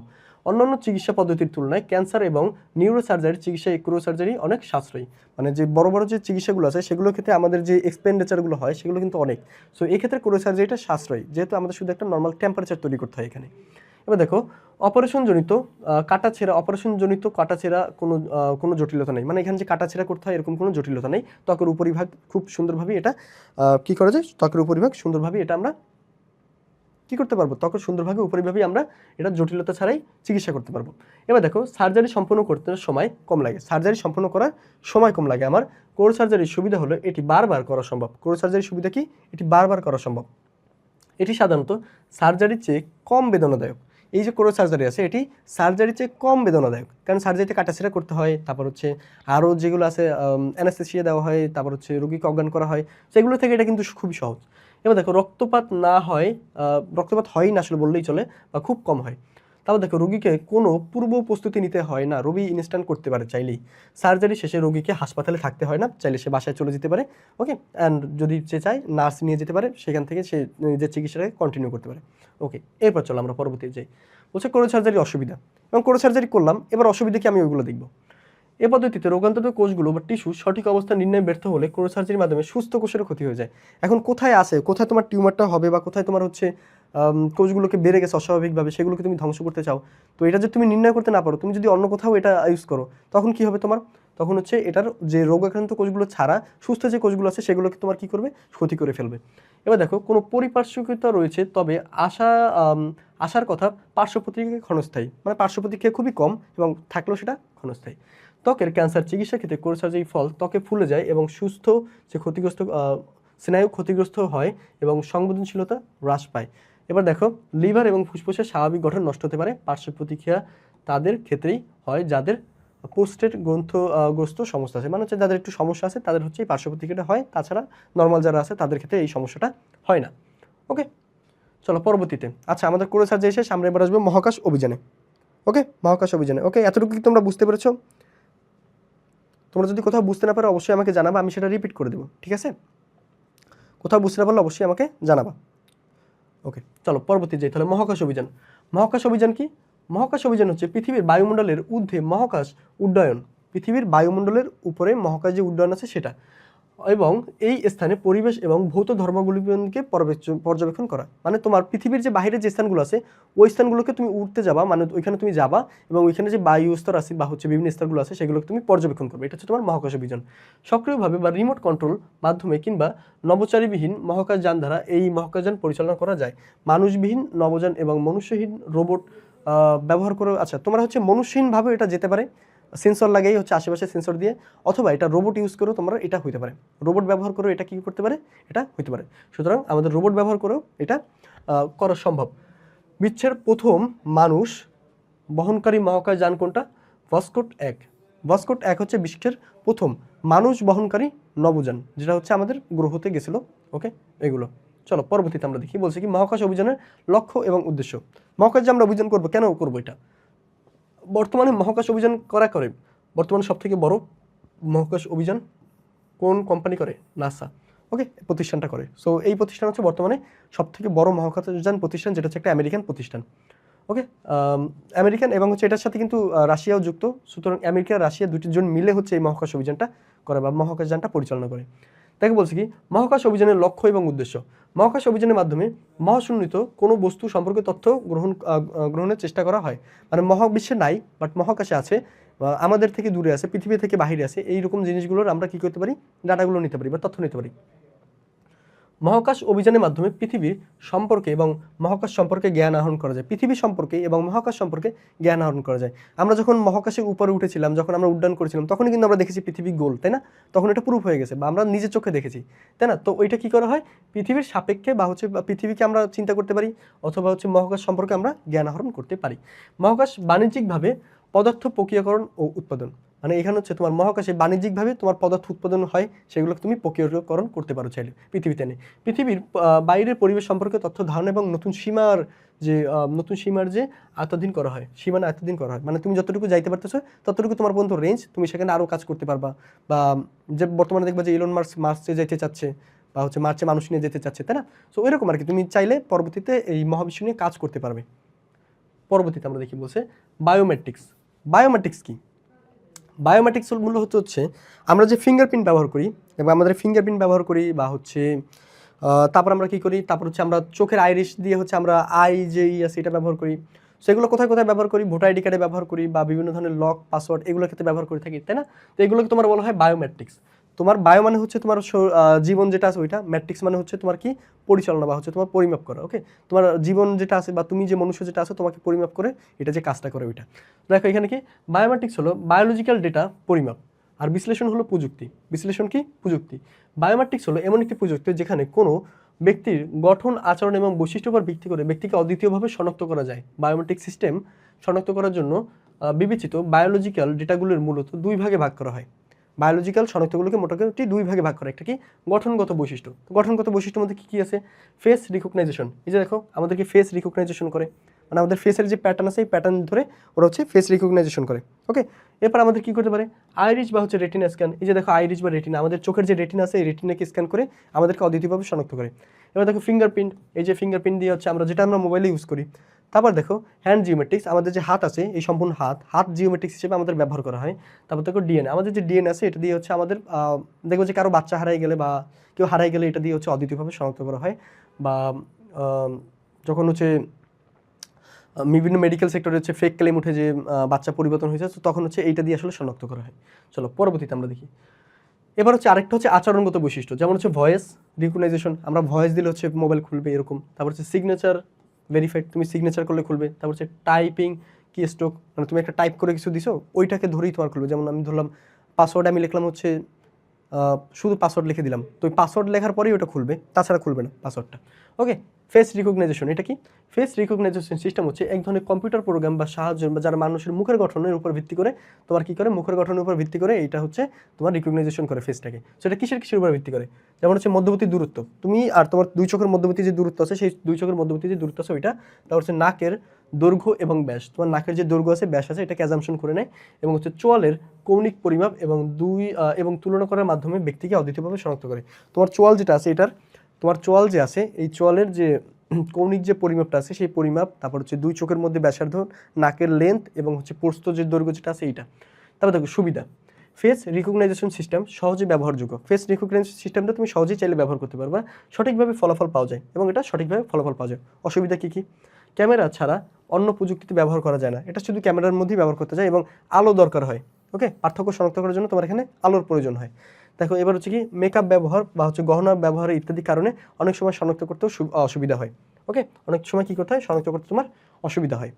অন্যান্য চিকিৎসা পদ্ধতির তুলনায় ক্যান্সার এবং নিউরোসার্জারির চিকিৎসা ক্রয় সার্জারি অনেক সাশ্রয়ী। মানে যে বড় বড় যে চিকিৎসাগুলো আছে সেগুলোর ক্ষেত্রে আমাদের যে এক্সপেন্ডিচারগুলো হয় সেগুলো কিন্তু অনেক। সো এই ক্ষেত্রে ক্রয় সার্জারিটা সাশ্রয়ী, যেহেতু আমাদের শুধু একটা নর্মাল টেম্পারেচার তৈরি করতে হয় এখানে। এবার দেখো অপারেশনজনিত কাটাছেঁড়া কোনো জটিলতা নেই। মানে এখানে যে কাটাছেঁড়া করতে হয় এরকম কোনো জটিলতা নেই। ত্বকের উপরিভাগ খুব সুন্দরভাবে এটা কী করা যায়, ত্বকের উপরিভাগ সুন্দরভাবে এটা আমরা কী করতে পারবো, ত্বকের সুন্দরভাবে উপরিভাবেই আমরা এটা জটিলতা ছাড়াই চিকিৎসা করতে পারবো। এবার দেখো সার্জারি সম্পন্ন করতে সময় কম লাগে। সার্জারি সম্পন্ন করার সময় কম লাগে আমার। ক্রয় সার্জারির সুবিধা হলো এটি বারবার করা সম্ভব। ক্রয় সার্জারির সুবিধা কি? এটি বারবার করা সম্ভব। এটি সাধারণত সার্জারির চেয়ে কম বেদনাদায়ক। এই যে ক্রয় সার্জারি আছে এটি সার্জারির চেয়ে কম বেদনাদায়ক, কারণ সার্জারিতে কাটাছেঁড়া করতে হয়, তারপর হচ্ছে আরও যেগুলো আছে অ্যানাস্থেসিয়া দেওয়া হয়, তারপর হচ্ছে রোগীকে অজ্ঞান করা হয়, সেগুলো থেকে এটা কিন্তু খুবই সহজ। এবার দেখো রক্তপাত না হয়, রক্তপাত হয়ই না আসলে বললেই চলে, বা খুব কম হয়। তারপর দেখো রোগীকে কোনো পূর্ব প্রস্তুতি নিতে হয় না, রোগী ইনস্ট্যান্ট করতে পারে চাইলেই। সার্জারি শেষে রোগীকে হাসপাতালে থাকতে হয় না, চাইলে সে বাসায় চলে যেতে পারে। ওকে, অ্যান্ড যদি সে চায় নার্স নিয়ে যেতে পারে, সেখান থেকে সে নিজের চিকিৎসাটাকে কন্টিনিউ করতে পারে। ওকে, এরপর চলো আমরা পরবর্তী যাই। বলছে কোরো সার্জারি অসুবিধা, এবং কোরো সার্জারি করলাম, এবার অসুবিধা কি আমি ওইগুলো দেখবো। এ পদ্ধতিতে রোগান্তরিত কোষগুলো বা টিস্যু সঠিক অবস্থা নির্ণয় ব্যর্থ হলে কোরো সার্জারির মাধ্যমে সুস্থ কোষেরও ক্ষতি হয়ে যায়। এখন কোথায় আছে, কোথায় তোমার টিউমারটা হবে, বা কোথায় তোমার হচ্ছে কোষগুলোকে বেড়ে গেছে অস্বাভাবিকভাবে, সেগুলোকে তুমি ধ্বংস করতে চাও, তো এটা যদি তুমি নির্ণয় করতে না পারো, তুমি যদি অন্য কোথাও এটা ইউজ করো, তখন কি হবে তোমার, তখন হচ্ছে এটার যে রোগাক্রান্ত কোষগুলো ছাড়া সুস্থ যে কোষগুলো আছে সেগুলোকে তোমার কি করবে, ক্ষতি করে ফেলবে। এবার দেখো কোনো পরিপার্শ্বক্রিয়তা রয়েছে, তবে আসার কথা পার্শ্ব প্রতিক্রিয়া ক্ষণস্থায়ী, মানে পার্শ্ব প্রতিক্রিয়া খুবই কম এবং থাকলেও সেটা ক্ষণস্থায়ী। ত্বকের ক্যান্সার চিকিৎসার ক্ষেত্রে কোরো সার্জারির ফল ত্বকে ফুলে যায় এবং সুস্থ যে ক্ষতিগ্রস্ত স্নায়ু ক্ষতিগ্রস্ত হয় এবং সংবেদনশীলতা হ্রাস পায়। এবার দেখো লিভার এবং ফুসফুসের স্বাভাবিক গঠন নষ্ট হতে পারে, পার্শ্ব প্রতিক্রিয়া তাদের ক্ষেত্রেই হয় যাদের পোস্টেট গ্রস্ত সমস্যা আছে, মানে হচ্ছে যাদের একটু সমস্যা আছে তাদের হচ্ছে এই পার্শ্ব প্রতিক্রিয়াটা হয়, তাছাড়া নর্মাল যারা আছে তাদের ক্ষেত্রে এই সমস্যাটা হয় না। ওকে, চলো পরবর্তীতে। আচ্ছা, আমাদের কোরো সার্জারি শেষ, আমরা এবার আসবো মহাকাশ অভিযানে। ওকে, মহাকাশ অভিযানে। ওকে, এতটুকু কি তোমরা বুঝতে পেরেছো? তোমরা যদি কোথাও বুঝতে না পারো অবশ্যই আমাকে জানাবা, আমি সেটা রিপিট করে দেবো, ঠিক আছে? কোথাও বুঝতে না পারলে অবশ্যই আমাকে জানাবা। ওকে, চলো পরবর্তী যাই তাহলে। মহাকাশ অভিযান। মহাকাশ অভিযান কি? মহাকাশ অভিযান হচ্ছে পৃথিবীর বায়ুমণ্ডলের ঊর্ধ্বে মহাকাশ উড্ডয়ন। পৃথিবীর বায়ুমণ্ডলের উপরে মহাকাশ যে উড্ডয়ন আছে সেটা, এবং এই স্থানে পরিবেশ এবং ভৌত ধর্মগুলিকে পর্যবেক্ষণ করা। মানে তোমার পৃথিবীর যে বাইরের যে স্থানগুলো আছে ওই স্থানগুলোকে তুমি উঠতে যাবা, মানে ওইখানে তুমি যাবা এবং ওইখানে যে বায়ু স্তর আছে বা হচ্ছে বিভিন্ন স্তরগুলো আছে সেগুলোকে তুমি পর্যবেক্ষণ করবে। এটা হচ্ছে তোমার মহাকাশ অভিযান। সক্রিয়ভাবে বা রিমোট কন্ট্রোল মাধ্যমে কিংবা নভোচারীবিহীন মহাকাশ যান দ্বারা এই মহাকাশযান পরিচালনা করা যায়। মানুষবিহীন নভোযান এবং মনুষ্যহীন রোবট ব্যবহার করে। আচ্ছা, তোমরা হচ্ছে মনুষ্যহীনভাবে এটা যেতে পারে, সেন্সর লাগাই হচ্ছে আশেপাশে সেন্সর দিয়ে, অথবা এটা রোবট ইউজ করেও তোমরা এটা হইতে পারে, রোবট ব্যবহার করেও এটা কী করতে পারে, এটা হইতে পারে। সুতরাং আমাদের রোবট ব্যবহার করেও এটা করা সম্ভব। বিশ্বের প্রথম মানুষ বহনকারী মহাকাশ যান কোনটা? ভস্কোট 1। ভস্কোট 1 হচ্ছে বিশ্বের প্রথম মানুষ বহনকারী নভোযান, যেটা হচ্ছে আমাদের গ্রহতে গেছিল। ওকে, এগুলো চলো পরবর্তীতে আমরা দেখি। বলছে কি মহাকাশ অভিযানের লক্ষ্য এবং উদ্দেশ্য। মহাকাশ যে আমরা অভিযান করবো, কেন করবো এটা? বর্তমানে মহাকাশ অভিযান করে বর্তমানে সবথেকে বড় মহাকাশ অভিযান কোন কোম্পানি করে? নাসা। ওকে, প্রতিষ্ঠানটা করে। সো এই প্রতিষ্ঠান হচ্ছে বর্তমানে সবথেকে বড় মহাকাশযান প্রতিষ্ঠান, যেটা হচ্ছে একটা আমেরিকান প্রতিষ্ঠান। ওকে, আমেরিকান, এবং হচ্ছে এটার সাথে কিন্তু রাশিয়াও যুক্ত। সুতরাং আমেরিকা রাশিয়া দুটি জন মিলে হচ্ছে এই মহাকাশ অভিযানটা করে বা মহাকাশযানটা পরিচালনা করে। তাকে বলছে কি মহাকাশ অভিযানের লক্ষ্য এবং উদ্দেশ্য। মহাকাশ অভিযানের মাধ্যমে মহাশূন্যিত কোনো বস্তু সম্পর্কে তথ্য গ্রহণের চেষ্টা করা হয়। মানে মহাবিশ্বে নাই, বাট মহাকাশে আছে, আমাদের থেকে দূরে আছে, পৃথিবী থেকে বাহিরে আছে, এইরকম জিনিসগুলোর আমরা কী করতে পারি, ডাটাগুলো নিতে পারি বা তথ্য নিতে পারি। মহাকাশ অভিযানের মাধ্যমে পৃথিবীর সম্পর্কে এবং মহাকাশ সম্পর্কে জ্ঞান আহরণ করা যায়। পৃথিবী সম্পর্কে এবং মহাকাশ সম্পর্কে জ্ঞান আহরণ করা যায়। আমরা যখন মহাকাশের উপরে উঠেছিলাম, যখন আমরা উড্ডয়ন করেছিলাম, তখনই কিন্তু আমরা দেখেছি পৃথিবী গোল, তাই না? তখন এটা প্রুফ হয়ে গেছে বা আমরা নিজের চোখে দেখেছি, তাই না? তো ওইটা কী করা হয়, পৃথিবীর সাপেক্ষে বা হচ্ছে পৃথিবীকে আমরা চিন্তা করতে পারি, অথবা হচ্ছে মহাকাশ সম্পর্কে আমরা জ্ঞান আহরণ করতে পারি। মহাকাশ বাণিজ্যিকভাবে পদার্থ প্রক্রিয়াকরণ ও উৎপাদন। মানে এখানে হচ্ছে তোমার মহাকাশে বাণিজ্যিকভাবে তোমার পদার্থ উৎপাদন হয়, সেগুলোকে তুমি প্রক্রিয়াকরণ করতে পারো চাইলে পৃথিবীতে নেই। পৃথিবীর বাইরের পরিবেশ সম্পর্কে তথ্য ধারণা এবং নতুন সীমার যে আত্মধীন করা হয়, সীমানা আত্মধীন করা হয়। মানে তুমি যতটুকু যাইতে পারতেছো ততটুকু তোমার পর্যন্ত রেঞ্জ, তুমি সেখানে আরও কাজ করতে পারবা। বা যে বর্তমানে দেখবা যে ইলন মার্সে যেতে চাচ্ছে, বা হচ্ছে মার্চে মানুষ নিয়ে যেতে চাচ্ছে, তাই না? সো ওইরকম আর কি, তুমি চাইলে পরবর্তীতে এই মহাবিশ্ব নিয়ে কাজ করতে পারবে। পরবর্তীতে আমরা দেখি বলছে বায়োমেট্রিক্স। বায়োমেট্রিক্স কি? বায়োমেট্রিক্স মূল্য হচ্ছে আমরা যে ফিঙ্গারপ্রিন্ট ব্যবহার করি, এবং আমাদের ফিঙ্গারপ্রিন্ট ব্যবহার করি, বা হচ্ছে তারপর আমরা কী করি, তারপর হচ্ছে আমরা চোখের আইরিশ দিয়ে হচ্ছে আমরা আছে এটা ব্যবহার করি। সেগুলো কোথায় কোথায় ব্যবহার করি? ভোটার আইডি কার্ডে ব্যবহার করি, বা বিভিন্ন ধরনের লক পাসওয়ার্ড এগুলোর ক্ষেত্রে ব্যবহার করে থাকি, তাই না? তো এগুলোকে তোমার বলা হয় বায়োমেট্রিক্স। তোমার বায়ো মানে হচ্ছে তোমার জীবন যেটা আছে ওইটা, ম্যাট্রিক্স মানে হচ্ছে তোমার কি পরিচালনা বা হচ্ছে তোমার পরিমাপ করা। ওকে, তোমার জীবন যেটা আছে বা তুমি যে মনুষ্য যেটা আছে তোমাকে পরিমাপ করে এটা যে কাজটা করে ওইটা। দেখো এখানে কি বায়োমেট্রিক্স হলো বায়োলজিক্যাল ডেটা পরিমাপ, আর বিশ্লেষণ হলো প্রযুক্তি। বিশ্লেষণ কি? প্রযুক্তি। বায়োমেট্রিক্স হলো এমন একটি প্রযুক্তি যেখানে কোনো ব্যক্তির গঠন, আচরণ এবং বৈশিষ্ট্যের উপর ভিত্তি করে ব্যক্তিকে অদ্বিতীয়ভাবে শনাক্ত করা যায়। বায়োমেট্রিক সিস্টেম শনাক্ত করার জন্য বিবেচিত বায়োলজিক্যাল ডেটাগুলোর মূলত দুই ভাগে ভাগ করা হয়। বায়োলজিক্যাল শনাক্তগুলোকে মোটামুটি দুই ভাগে ভাগ করা, একটা কি গঠনগত বৈশিষ্ট্য। তো গঠনগত বৈশিষ্ট্যের মধ্যে কী কী আছে? ফেস রিকগনাইজেশন, এই যে দেখো আমাদেরকে ফেস রিকগনাইজেশন করে, মানে আমাদের ফেসের যে প্যাটার্ন আছে এই প্যাটার্ন ধরে ওরা হচ্ছে ফেস রিকগনাইজেশন করে। ওকে, এরপর আমাদের কী করতে পারে? আইরিশ বা হচ্ছে রেটিনা স্ক্যান, এই যে দেখো আইরিশ বা রেটিনা, আমাদের চোখের যে রেটিনা আছে এই রেটিনাকে স্ক্যান করে আমাদেরকে অদ্বিতীয়ভাবে শনাক্ত করে। এবার দেখো ফিঙ্গারপ্রিন্ট, এই যে ফিঙ্গারপ্রিন্ট দিয়ে হচ্ছে যেটা আমরা মোবাইলে ইউজ করি। তারপর দেখো হ্যান্ড জিওমেট্রিক্স, আমাদের যে হাত আছে এই সম্পূর্ণ হাত জিওমেট্রিক্স হিসেবে আমাদের ব্যবহার করা হয়। তারপর দেখো ডিএনএ, আমাদের যে ডিএনএ আছে এটা দিয়ে হচ্ছে আমাদের দেখবো যে কারো বাচ্চা হারাই গেলে বা কেউ হারাই গেলে এটা দিয়ে হচ্ছে অদ্বিতীয়ভাবে শনাক্ত করা হয়। বা যখন হচ্ছে বিভিন্ন মেডিকেল সেক্টরে হচ্ছে ফেক ক্লেম উঠে যে বাচ্চা পরিবর্তন হয়েছে, তো তখন হচ্ছে এইটা দিয়ে আসলে শনাক্ত করা হয়। চলো পরবর্তীতে আমরা দেখি। এবার হচ্ছে আরেকটা হচ্ছে আচরণগত বৈশিষ্ট্য, যেমন হচ্ছে ভয়েস রিকগনাইজেশন, আমরা ভয়েস দিলে হচ্ছে মোবাইল খুলবে এরকম। তারপর হচ্ছে সিগনেচার ভেরিফাইড, তুমি সিগনেচার করলে খুলবে। তারপর হচ্ছে টাইপিং কি স্ট্রোক, মানে তুমি একটা টাইপ করে কিছু দিছো ওইটাকে ধরেই তোমার খুলবে। যেমন আমি ধরলাম পাসওয়ার্ড আমি লিখলাম হচ্ছে শুধু পাসওয়ার্ড লিখে দিলাম, তো ওই পাসওয়ার্ড লেখার পরেই ওটা খুলবে, তাছাড়া খুলবে না পাসওয়ার্ডটা। ওকে, ফেস রিকগনাইজেশন, এটা কি? ফেস রিকগনাইজেশন সিস্টেম হচ্ছে এক ধরনের কম্পিউটার প্রোগ্রাম বা সাহায্য বা যারা মানুষের মুখের গঠনের উপর ভিত্তি করে তোমার কী করে, মুখের গঠনের উপর ভিত্তি করে এটা হচ্ছে তোমার রিকগনাইজেশন করে ফেসটাকে। সেটা কিসের উপর ভিত্তি করে? যেমন হচ্ছে মধ্যবর্তী দূরত্ব, তুমি আর তোমার দুই চোখের মধ্যবর্তী যে দূরত্ব আছে সেই দুই চোখের মধ্যবর্তী যে দূরত্ব আছে ওইটা। তারপর হচ্ছে নাকের দৈর্ঘ্য এবং ব্যাস, তোমার নাকের যে দৈর্ঘ্য আছে ব্যাস আছে এটাকে অ্যাজাম্পশন করে নেয়। এবং হচ্ছে চোয়ালের কৌণিক পরিমাপ এবং তুলনা করার মাধ্যমে ব্যক্তিকে অদ্বিতীয়ভাবে শনাক্ত করে। তোমার চোয়াল যেটা আছে এটার, তোমার চোয়াল যে আছে এই চোয়ালের যে কৌণিক যে পরিমাপটা আছে সেই পরিমাপ, তারপর হচ্ছে দুই চোখের মধ্যে ব্যাসার্ধ, নাকের লেন্থ এবং হচ্ছে প্রস্থ যে দৈর্ঘ্য যেটা আছে এইটা। তারপর দেখো সুবিধা, ফেস রিকগনাইজেশন সিস্টেম সহজে ব্যবহারযোগ্য। ফেস রিকগনাইজেশন সিস্টেমটা তুমি সহজেই চাইলে ব্যবহার করতে পারবা, সঠিকভাবে ফলাফল পাওয়া যায় এবং এটা সঠিকভাবে ফলাফল পাওয়া যায়। অসুবিধা কী কী? ক্যামেরা ছাড়া অন্য প্রযুক্তিতে ব্যবহার করা যায় না, এটা শুধু ক্যামেরার মধ্যেই ব্যবহার করতে যায় এবং আলো দরকার হয়। ওকে, পার্থক্য শনাক্ত করার জন্য তোমার এখানে আলোর প্রয়োজন হয়। দেখো এবার হচ্ছে কি মেকআপ ব্যবহার বা হচ্ছে গহনা ব্যবহার ইত্যাদি কারণে অনেক সময় শনাক্ত করতেও অসুবিধা হয়। ওকে, অনেক সময় কী করতে হয়, শনাক্ত করতে তোমার অসুবিধা হয়।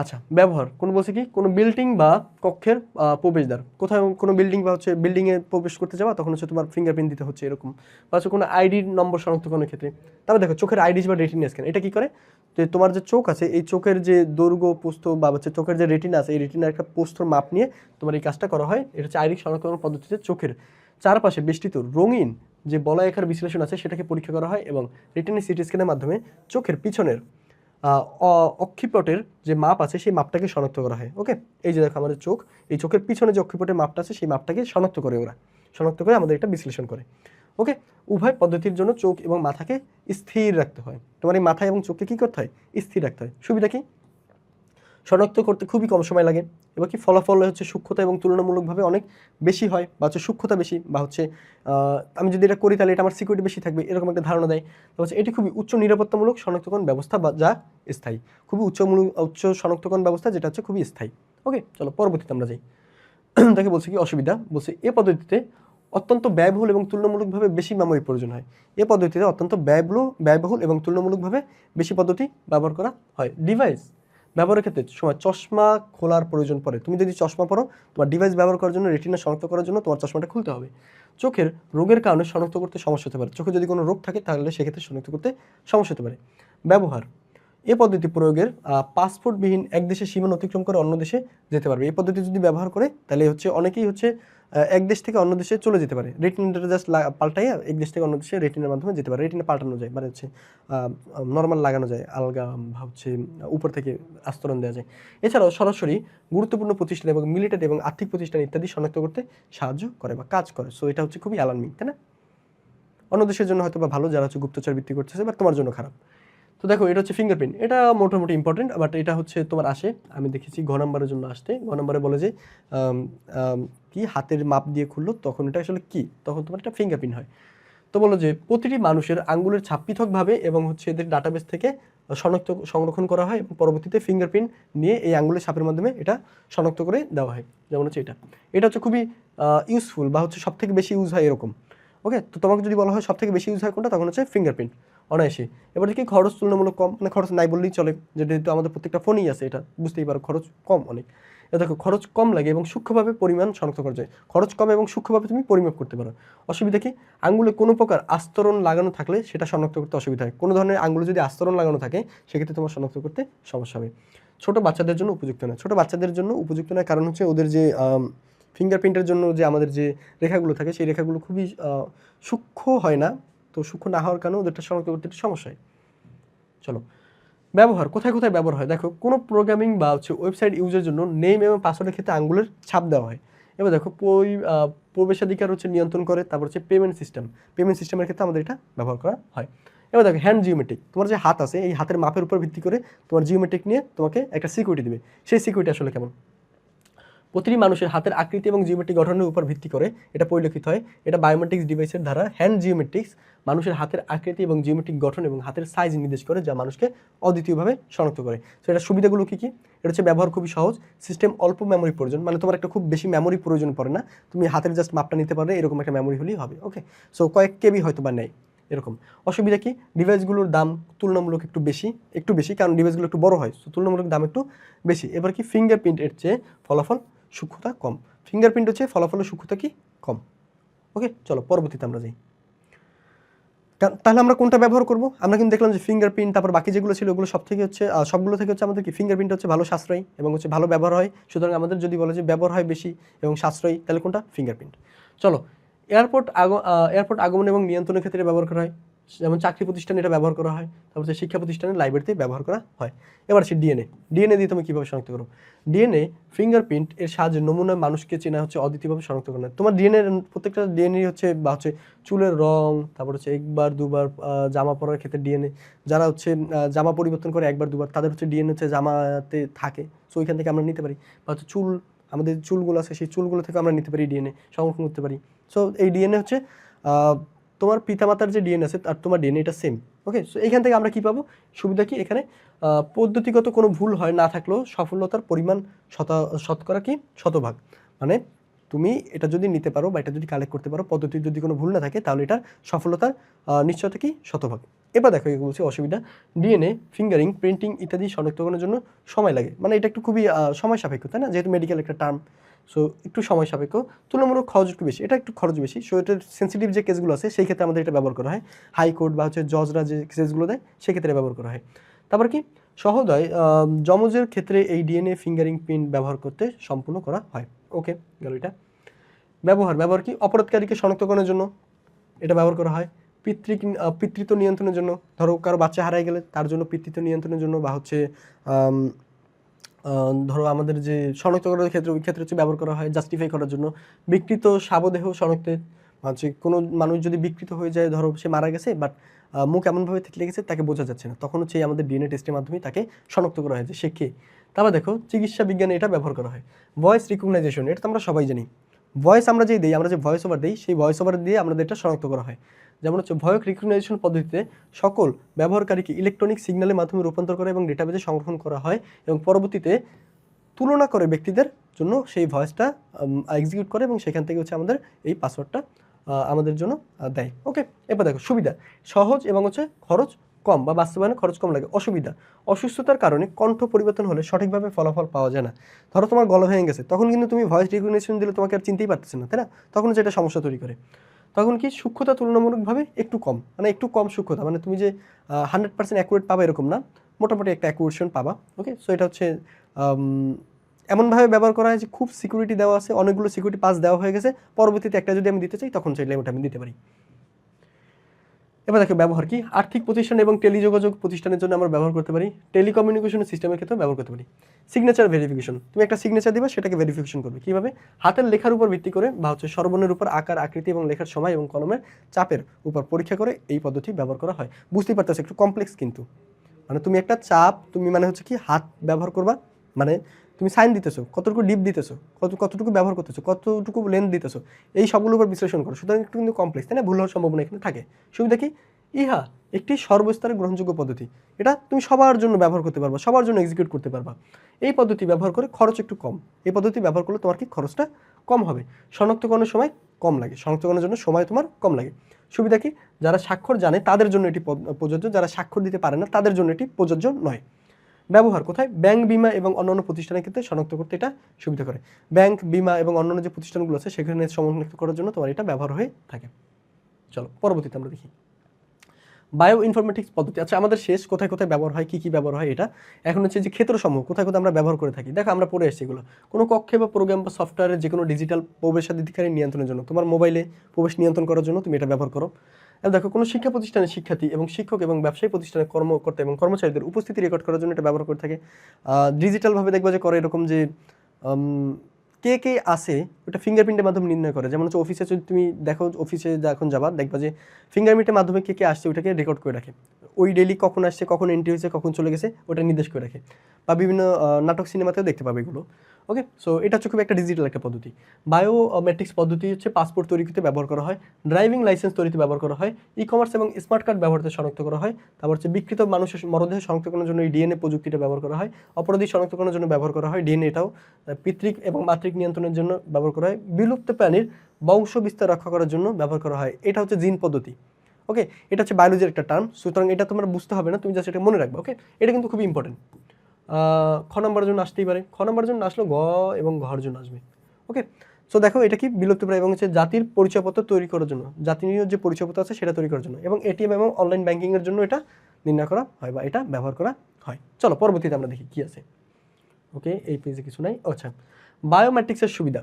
আচ্ছা, ব্যবহার কোন বলছে কি, কোনো বিল্ডিং বা কক্ষের প্রবেশদ্বার, কোথাও কোনো বিল্ডিং বা হচ্ছে বিল্ডিংয়ে প্রবেশ করতে যাওয়া তখন হচ্ছে তোমার ফিঙ্গারপ্রিন্ট দিতে হচ্ছে এরকম, বা হচ্ছে কোনো আইডির নম্বর শনাক্তকরণের ক্ষেত্রে। তারপর দেখো চোখের আইরিশ বা রেটিনা স্ক্যান, এটা কি করে? যে তোমার যে চোখ আছে এই চোখের যে দৈর্ঘ্য প্রস্থ বা হচ্ছে চোখের যে রেটিনা আছে এই রেটিনার একটা প্রস্থর মাপ নিয়ে তোমার এই কাজটা করা হয়। এটা হচ্ছে আইরিশ শনাক্তকরণ পদ্ধতিতে চোখের চারপাশে বেষ্টিত রঙিন যে বলয়াকার বিশ্লেষণ আছে সেটাকে পরীক্ষা করা হয় এবং রেটিনা সিটি স্ক্যানের মাধ্যমে চোখের পিছনের অক্ষিপটের যে মাপ আছে সেই মাপটাকে শনাক্ত করা হয়। ওকে, এই যে দেখো আমাদের চোখ, এই চোখের পিছনে যে অক্ষিপটের মাপটা আছে সেই মাপটাকে শনাক্ত করে শনাক্ত করে আমাদের এটা বিশ্লেষণ করে। ওকে, উভয় পদ্ধতির জন্য চোখ এবং মাথাকে স্থির রাখতে হয়। তোমার এই মাথা এবং চোখকে কী করতে হয়? স্থির রাখতে হয়। সুবিধা কি? শনাক্ত করতে খুবই কম সময় লাগে, এবার কি ফলাফল হচ্ছে সূক্ষ্মতা এবং তুলনামূলকভাবে অনেক বেশি হয়, বা হচ্ছে সূক্ষ্মতা বেশি, বা হচ্ছে আমি যদি এটা করি তাহলে এটা আমার সিকিউরিটি বেশি থাকবে এরকম একটা ধারণা দেয়। তো হচ্ছে এটি খুবই উচ্চ নিরাপত্তামূলক শনাক্তকরণ ব্যবস্থা বা যা স্থায়ী, খুবই উচ্চ শনাক্তকরণ ব্যবস্থা যেটা হচ্ছে খুবই স্থায়ী। ওকে, চলো পরবর্তীতে আমরা যাই। তাকে বলছে কি অসুবিধা, বলছে এ পদ্ধতিতে অত্যন্ত ব্যয়বহুল এবং তুলনামূলকভাবে বেশি মেমোরি প্রয়োজন হয়। এ পদ্ধতিতে অত্যন্ত ব্যয়বহুল এবং তুলনামূলকভাবে বেশি পদ্ধতি ব্যবহার করা হয়। ডিভাইস ব্যবহারের ক্ষেত্রে সময় চশমা খোলার প্রয়োজন পড়ে। তুমি যদি চশমা পরো তোমার ডিভাইস ব্যবহার করার জন্য, রেটিনা শনাক্ত করার জন্য তোমার চশমাটা খুলতে হবে। চোখের রোগের কারণে শনাক্ত করতে সমস্যা হতে পারে, চোখে যদি কোনো রোগ থাকে তাহলে সেক্ষেত্রে শনাক্ত করতে সমস্যা হতে পারে। ব্যবহার, এ পদ্ধতি প্রয়োগের পাসপোর্টবিহীন এক দেশে সীমানা অতিক্রম করে অন্য দেশে যেতে পারবে। এই পদ্ধতি যদি ব্যবহার করে তাহলে হচ্ছে অনেকেই হচ্ছে এক দেশ থেকে অন্য দেশে চলে যেতে পারে, রেটিনাটা জাস্ট পাল্টাইয়া এক দেশ থেকে অন্য দেশে রেটিনার মাধ্যমে যেতে পারে। রেটিনা পাল্টানো যায়, মানে হচ্ছে নর্মাল লাগানো যায়, আলগা বা হচ্ছে উপর থেকে আস্তরণ দেওয়া যায়। এছাড়াও সরাসরি গুরুত্বপূর্ণ প্রতিষ্ঠান এবং মিলিটারি এবং আর্থিক প্রতিষ্ঠান ইত্যাদি শনাক্ত করতে সাহায্য করে বা কাজ করে। সো এটা হচ্ছে খুবই অ্যালার্মিং, তাই না? অন্য দেশের জন্য হয়তো বা ভালো, যারা হচ্ছে গুপ্তচর বৃত্তি করতেছে, বা তোমার জন্য খারাপ। তো দেখো এটা হচ্ছে ফিঙ্গারপ্রিন্ট, এটা মোটামুটি ইম্পর্টেন্ট, বাট এটা হচ্ছে তোমার আসে, আমি দেখেছি ঘ নম্বরের জন্য আসতে। ঘ নম্বরে বলে যে কি হাতের মাপ দিয়ে খুললো তখন এটা আসলে কি, তখন তোমার একটা ফিঙ্গারপ্রিন্ট হয়। তো বলো যে প্রতিটি মানুষের আঙ্গুলের ছাপ পৃথকভাবে এবং হচ্ছে এদের ডাটাবেস থেকে সংরক্ষণ করা হয় এবং পরবর্তীতে ফিঙ্গারপ্রিন্ট নিয়ে এই আঙ্গুলের ছাপের মাধ্যমে এটা শনাক্ত করে দেওয়া হয়। যেমন হচ্ছে এটা হচ্ছে খুবই ইউজফুল বা হচ্ছে সবথেকে বেশি ইউজ হয় এরকম। ওকে, তো তোমাকে যদি বলা হয় সবথেকে বেশি ইউজ হয় কোনটা, তখন হচ্ছে ফিঙ্গারপ্রিন্ট অনায়াসে। এবার দেখি খরচ তুলনামূলক কম, মানে খরচ নাই বললেই চলে, যেহেতু আমাদের প্রত্যেকটা ফোনেই আছে, এটা বুঝতেই পারো খরচ কম অনেক। দেখো খরচ কম লাগে এবং সূক্ষ্মভাবে পরিমাণ শনাক্ত করা যায়, খরচ কম এবং সূক্ষ্মভাবে তুমি পরিমাপ করতে পারো। অসুবিধা কি? আঙ্গুলে কোনো প্রকার আস্তরণ লাগানো থাকলে সেটা শনাক্ত করতে অসুবিধা হয়। কোনো ধরনের আঙ্গুলে যদি আস্তরণ লাগানো থাকে সেক্ষেত্রে তোমার শনাক্ত করতে সমস্যা হবে। ছোট বাচ্চাদের জন্য উপযুক্ত নয়, ছোট বাচ্চাদের জন্য উপযুক্ত নয় কারণ হচ্ছে ওদের যে ফিঙ্গারপ্রিন্টের জন্য যে আমাদের যে রেখাগুলো থাকে সেই রেখাগুলো খুবই সূক্ষ্ম হয় না, তো সূক্ষ্ম না হওয়ার কারণে ওদেরটা শনাক্ত করতে একটু সমস্যা হয়। চলো, ব্যবহার কোথায় কোথায় ব্যবহার হয় দেখো, কোনো প্রোগ্রামিং বা হচ্ছে ওয়েবসাইট ইউজের জন্য নেম এবং পাসওয়ার্ডের ক্ষেত্রে আঙ্গুলের ছাপ দেওয়া হয়। এবার দেখো প্রবেশাধিকার হচ্ছে নিয়ন্ত্রণ করে, তারপর হচ্ছে পেমেন্ট সিস্টেমের ক্ষেত্রে আমাদের এটা ব্যবহার করা হয়। এবার দেখো হ্যান্ড জিওমেট্রিক, তোমার যে হাত আছে এই হাতের মাপের উপর ভিত্তি করে তোমার জিওমেট্রিক নিয়ে তোমাকে একটা সিকিউরিটি দেবে। সেই সিকিউরিটি আসলে কেমন? প্রতিটি মানুষের হাতের আকৃতি এবং জিওমেট্রিক গঠনের উপর ভিত্তি করে এটা পরিলক্ষিত হয়। এটা বায়োমেট্রিক্স ডিভাইসের দ্বারা হ্যান্ড জিওমেট্রিক্স মানুষের হাতের আকৃতি এবং জিওমেট্রিক গঠন এবং হাতের সাইজ নির্দেশ করে, যা মানুষকে অদ্বিতীয়ভাবে শনাক্ত করে। তো এটার সুবিধাগুলো কী কী? এটা হচ্ছে ব্যবহার খুবই সহজ, সিস্টেম অল্প মেমোরি প্রয়োজন, মানে তোমার একটা খুব বেশি মেমোরি প্রয়োজন পড়ে না, তুমি হাতের জাস্ট মাপটা নিতে পারবে, এরকম একটা মেমোরি হলেই হবে। ওকে, সো কয়েক কেবি হয়তো বা নেই এরকম। অসুবিধা কি? ডিভাইসগুলোর দাম তুলনামূলক একটু বেশি, কারণ ডিভাইসগুলো একটু বড় হয়, সো তুলনামূলক দাম একটু বেশি। এবার কি ফিঙ্গারপ্রিন্টের চেয়ে ফলাফল সূক্ষ্মতা কম, ফিঙ্গারপ্রিন্ট হচ্ছে ফলাফলের সূক্ষ্মতা কি কম। ওকে, চলো পরবর্তীতে আমরা যাই। তাহলে আমরা কোনটা ব্যবহার করব? আমরা কিন্তু দেখলাম যে ফিঙ্গারপ্রিন্ট, তারপর বাকি যেগুলো ছিল ওগুলো সবগুলো থেকে হচ্ছে আমাদের কি ফিঙ্গারপ্রিন্ট হচ্ছে ভালো সাশ্রয়ী এবং হচ্ছে ভালো ব্যবহার হয়। সুতরাং আমাদের যদি বলে যে ব্যবহার হয় বেশি এবং সাশ্রয়ী, তাহলে কোনটা? ফিঙ্গারপ্রিন্ট। চলো, এয়ারপোর্ট আগমন এবং নিয়ন্ত্রণের ক্ষেত্রে ব্যবহার করা হয়, যেমন চাকরি প্রতিষ্ঠানে এটা ব্যবহার করা হয়, তারপর হচ্ছে শিক্ষা প্রতিষ্ঠানে, লাইব্রেরিতে ব্যবহার করা হয়। এবার হচ্ছে ডিএনএ দিয়ে তুমি কীভাবে শনাক্ত করো? ডিএনএ ফিঙ্গারপ্রিন্ট এর সাহায্যে নমুনা মানুষকে চেনা হচ্ছে অদ্বিতীয়ভাবে শনাক্ত করা। তোমার প্রত্যেকটা ডিএনএ হচ্ছে বা হচ্ছে চুলের রং, তারপর হচ্ছে একবার দুবার জামা পরার ক্ষেত্রে ডিএনএ, যারা হচ্ছে জামা পরিবর্তন করে একবার দুবার, তাদের হচ্ছে ডিএনএ হচ্ছে জামাতে থাকে, সো ওইখান থেকে আমরা নিতে পারি। বা হচ্ছে আমাদের চুলগুলো আছে সেই চুলগুলো থেকে আমরা নিতে পারি ডিএনএ, সংরক্ষণ করতে পারি। সো এই ডিএনএ হচ্ছে তোমার পিতামাতার যে ডিএনএ আছে আর তোমার ডিএনএ এটা সেম। ওকে, সো এইখান থেকে আমরা কি পাবো? সুবিধা কি? এখানে পদ্ধতিগত কোনো ভুল হয় না থাকলেও সফলতার পরিমাণ শতকরা কি শতভাগ, মানে তুমি এটা যদি নিতে পারো বা এটা যদি কালেক্ট করতে পারো, পদ্ধতির যদি কোনো ভুল না থাকে, তাহলে এটার সফলতার নিশ্চয়তা কি শতভাগ। এবার দেখো এগুলো হচ্ছে অসুবিধা। ডিএনএ ফিঙ্গারিং, প্রিন্টিং ইত্যাদি শনাক্তকরণের জন্য সময় লাগে, মানে এটা একটু খুবই সময় সাপেক্ষ, তাই না? যেহেতু মেডিকেল একটা টার্ম, সো একটু সময় সাপেক্ষ, তুলনামূলক খরচ একটু বেশি, এটা একটু খরচ বেশি। সো এটার সেন্সিটিভ যে কেসগুলো আছে সেই ক্ষেত্রে আমাদের এটা ব্যবহার করা হয়। হাইকোর্ট বা হচ্ছে জজরা যে কেসগুলো দেয় সেক্ষেত্রে ব্যবহার করা হয়। তারপর কি সহোদয় যমজের ক্ষেত্রে এই ডিএনএ ফিঙ্গারিং প্রিন্ট ব্যবহার করতে সম্পূর্ণ করা হয়। ওকে, গেল এটা। ব্যবহার কি? অপরাধকারীকে শনাক্তকরণের জন্য এটা ব্যবহার করা হয়। পিতৃত্ব নিয়ন্ত্রণের জন্য, ধরো কারো বাচ্চা হারাই গেলে তার জন্য পিতৃত্ব নিয়ন্ত্রণের জন্য, বা হচ্ছে ধরো আমাদের যে শনাক্তকরণের ক্ষেত্রে ওই ক্ষেত্রে হচ্ছে ব্যবহার করা হয় জাস্টিফাই করার জন্য। বিকৃত শাবদেহ শনাক্তে, হচ্ছে কোনো মানুষ যদি বিকৃত হয়ে যায়, ধরো সে মারা গেছে বাট মুখ এমনভাবে থেতলে গেছে তাকে বোঝা যাচ্ছে না, তখন হচ্ছে আমাদের ডিএনএ টেস্টের মাধ্যমে তাকে শনাক্ত করা হয় যে সে কে। তারপর দেখো চিকিৎসা বিজ্ঞানে এটা ব্যবহার করা হয়। ভয়েস রিকগনাইজেশন, এটা তো আমরা সবাই জানি। ভয়েস আমরা যে দিই, আমরা যে ভয়েস ওভার দিই, সেই ভয়েস ওভার দিয়ে আমাদের এটা শনাক্ত করা হয়। যেমন হচ্ছে ভয়েস রিকগনাইজেশন পদ্ধতিতে সকল ব্যবহারকারীকে ইলেকট্রনিক সিগন্যালের মাধ্যমে রূপান্তর করা এবং ডেটাবেজে সংরক্ষণ করা হয় এবং পরবর্তীতে তুলনা করে ব্যক্তিদের জন্য সেই ভয়েসটা এক্সিকিউট করে এবং সেখান থেকে হচ্ছে আমাদের এই পাসওয়ার্ডটা আমাদের জন্য দেয়। ওকে, এবার দেখো সুবিধা সহজ এবং হচ্ছে খরচ কম বা বাস্তবায়নে খরচ কম লাগে। অসুবিধা অসুস্থতার কারণে কণ্ঠ পরিবর্তন হলে সঠিকভাবে ফলাফল পাওয়া যায় না। ধরো তোমার গলা ভেঙে গেছে, তখন কিন্তু তুমি ভয়েস রিকগনিশন দিলে তোমাকে আর চিনতেই পারতেছে না, তাই না? তখন হচ্ছে এটা সমস্যা তৈরি করে। তখন কি সূক্ষ্মতা তুলনামূলকভাবে একটু কম, মানে একটু কম সূক্ষ্মতা, মানে তুমি যে 100% অ্যাকুরেট পাবা এরকম না, মোটামুটি একটা অ্যাকুরেশন পাবা। ওকে, সো এটা হচ্ছে এমনভাবে ব্যবহার করা হয় যে খুব সিকিউরিটি দেওয়া আছে, অনেকগুলো সিকিউরিটি পাস দেওয়া হয়ে গেছে, পরবর্তীতে একটা যদি আমি দিতে চাই তখন চাইলে ওটা আমি দিতে পারি। এবার দেখো ব্যবহার কি? আর্থিক প্রতিষ্ঠান এবং টেলিযোগাযোগ প্রতিষ্ঠানের জন্য আমরা ব্যবহার করতে পারি, টেলিকমিউনিকেশন সিস্টেমের ক্ষেত্রে ব্যবহার করতে পারি। সিগনেচার ভেরিফিকেশন, তুমি একটা সিগনেচার দিবা, সেটাকে ভেরিফিকেশন করবে কীভাবে? হাতের লেখার উপর ভিত্তি করে বা হচ্ছে স্বরবর্ণের উপর আকার আকৃতি এবং লেখার সময় এবং কলমের চাপের উপর পরীক্ষা করে এই পদ্ধতি ব্যবহার করা হয়। বুঝতেই পারতেছো একটু কমপ্লেক্স, কিন্তু মানে তুমি একটা চাপ, তুমি মানে হচ্ছে কি হাত ব্যবহার করবা, মানে তুমি সাইন দিতেছো, কতটুকু ডিপ দিতেছো, কতটুকু ব্যবহার করতেছো, কতটুকু লেন্থ দিতেছো, এই সবগুলোর উপর বিশ্লেষণ করো। সুতরাং একটু কিন্তু কমপ্লেক্স, তাই না? ভুল হওয়ার সম্ভাবনা এখানে থাকে। সুবিধা কি? ইহা একটি সর্বস্তরের গ্রহণযোগ্য পদ্ধতি, এটা তুমি সবার জন্য ব্যবহার করতে পারবা, সবার জন্য এক্সিকিউট করতে পারবা। এই পদ্ধতি ব্যবহার করে খরচ একটু কম, এই পদ্ধতি ব্যবহার করলে তোমার কি খরচটা কম হবে, শনাক্তকরণের সময় কম লাগে, শনাক্তকরণের জন্য সময় তোমার কম লাগে। সুবিধা কি? যারা স্বাক্ষর জানে তাদের জন্য এটি প্রযোজ্য, যারা স্বাক্ষর দিতে পারে না তাদের জন্য এটি প্রযোজ্য নয়। ব্যবহার কোথায়? ব্যাংক, বিমা এবং অন্যান্য প্রতিষ্ঠানের ক্ষেত্রে শনাক্ত করতে এটা সুবিধা করে। ব্যাংক, বিমা এবং অন্যান্য যে প্রতিষ্ঠানগুলো আছে সেখানে শনাক্ত করার জন্য তোমার এটা ব্যবহার হয়ে থাকে। চলো পরবর্তীতে আমরা দেখি বায়ো ইনফরমেটিক্স পদ্ধতি, আচ্ছা আমাদের শেষ কোথায় কোথায় ব্যবহার হয়, কী কী ব্যবহার হয় এটা। এখন হচ্ছে যে ক্ষেত্রসমূহ কোথায় কোথায় আমরা ব্যবহার করে থাকি, দেখো আমরা পড়ে এসেছি এগুলো। কোনো কক্ষে বা প্রোগ্রাম বা সফটওয়্যারের যে কোনো ডিজিটাল প্রবেশাধিকারী নিয়ন্ত্রণের জন্য, তোমার মোবাইলে প্রবেশ নিয়ন্ত্রণ করার জন্য তুমি এটা ব্যবহার করো। দেখো কোনো শিক্ষা প্রতিষ্ঠানের শিক্ষার্থী এবং শিক্ষক এবং ব্যবসায়ী প্রতিষ্ঠানের কর্মকর্তা এবং কর্মচারীদের উপস্থিতি রেকর্ড করার জন্য এটা ব্যবহার করে থাকে। ডিজিটালভাবে দেখবা যে করে এরকম যে কে কে আসে ওটা ফিঙ্গারপ্রিন্টের মাধ্যমে নির্ণয় করে। যেমন হচ্ছে অফিসে যদি তুমি দেখো, অফিসে যখন যাবা দেখবা যে ফিঙ্গারপ্রিন্টের মাধ্যমে কে কে আসছে ওটাকে রেকর্ড করে রাখে। ওই ডেলি কখন আসছে, কখন এন্ট্রি হয়েছে, কখন চলে গেছে ওটা নির্দেশ করে রাখে। বা বিভিন্ন নাটক সিনেমাতেও দেখতে পাবে এগুলো। ওকে, সো এটা হচ্ছে খুব একটা ডিজিটাল একটা পদ্ধতি। বায়োমেট্রিক্স পদ্ধতি হচ্ছে পাসপোর্ট তৈরি করতে ব্যবহার করা হয়, ড্রাইভিং লাইসেন্স তৈরিতে ব্যবহার করা হয়, ই কমার্স এবং স্মার্ট কার্ড ব্যবহারতে শনাক্ত করা হয়। তারপর হচ্ছে বিকৃত মানুষের মরদেহ শনাক্তকরণের জন্য এই ডিএনএ প্রযুক্তিটা ব্যবহার করা হয়। অপরাধী শনাক্তকরণের জন্য ব্যবহার করা হয় ডিএনএ। এটাও পিতৃক এবং মাতৃক নিয়ন্ত্রণের জন্য ব্যবহার করা হয়। বিলুপ্ত প্রাণীর বংশ বিস্তার রক্ষা করার জন্য ব্যবহার করা হয়। এটা হচ্ছে জিন পদ্ধতি। ওকে, এটা হচ্ছে বায়োলজির একটা টার্ম, সুতরাং এটা তোমার বুঝতে হবে না, তুমি জাস্ট এটা মনে রাখবে। ওকে, এটা কিন্তু খুবই ইম্পর্টেন্ট। খ নম্বরের জন্য আসতেই পারে, খ নম্বরের জন্য আসলো গ এবং ঘর জন্য আসবে। ওকে, সো দেখো এটা কি বিলুপ্তপ্রায় এবং হচ্ছে জাতির পরিচয়পত্র তৈরি করার জন্য, জাতীয় যে পরিচয়পত্র আছে সেটা তৈরি করার জন্য, এবং এটিএম এবং অনলাইন ব্যাংকিংয়ের জন্য এটা নির্ণয় করা হয় বা এটা ব্যবহার করা হয়। চলো পরবর্তীতে আমরা দেখি কি আছে। ওকে, এই পেজে কিছু নাই। আচ্ছা, বায়োমেট্রিক্সের সুবিধা,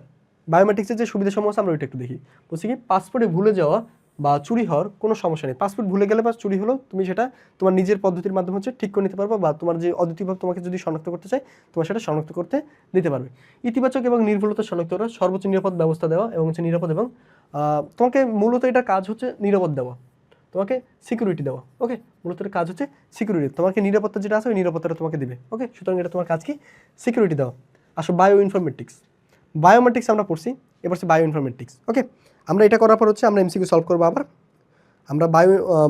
বায়োমেট্রিক্সের যে সুবিধা সমূহ আছে আমরা ওইটা একটু দেখি। বলছি কি পাসপোর্টে ভুলে যাওয়া বা চুরি হওয়ার কোনো সমস্যা নেই। পাসপোর্ট ভুলে গেলে বা চুরি হলেও তুমি সেটা তোমার নিজের পদ্ধতির মাধ্যমে হচ্ছে ঠিক করে নিতে পারবে, বা তোমার যে অদ্বিতীয়ভাবে তোমাকে যদি শনাক্ত করতে চায় তোমার সেটা শনাক্ত করতে দিতে পারবে। ইতিবাচক এবং নির্ভুলতা শনাক্ত করা, সর্বোচ্চ নিরাপদ ব্যবস্থা দেওয়া এবং হচ্ছে নিরাপদ এবং তোমাকে মূলত এটা কাজ হচ্ছে নিরাপদ দেওয়া, তোমাকে সিকিউরিটি দেওয়া। ওকে, মূলত এর কাজ হচ্ছে সিকিউরিটি, তোমাকে নিরাপত্তা যেটা আছে ওই নিরাপত্তাটা তোমাকে দিবে। ওকে, সুতরাং এটা তোমার কাজ কি সিকিউরিটি দেওয়া। আসো বায়ো ইনফরমেটিক্স, বায়োমেট্রিক্স আমরা পড়ছি, এবার হচ্ছে বায়ো ইনফরমেটিক্স। ওকে, আমরা এটা করার পর হচ্ছে আমরা এমসিকিউ সলভ করবো। আবার আমরা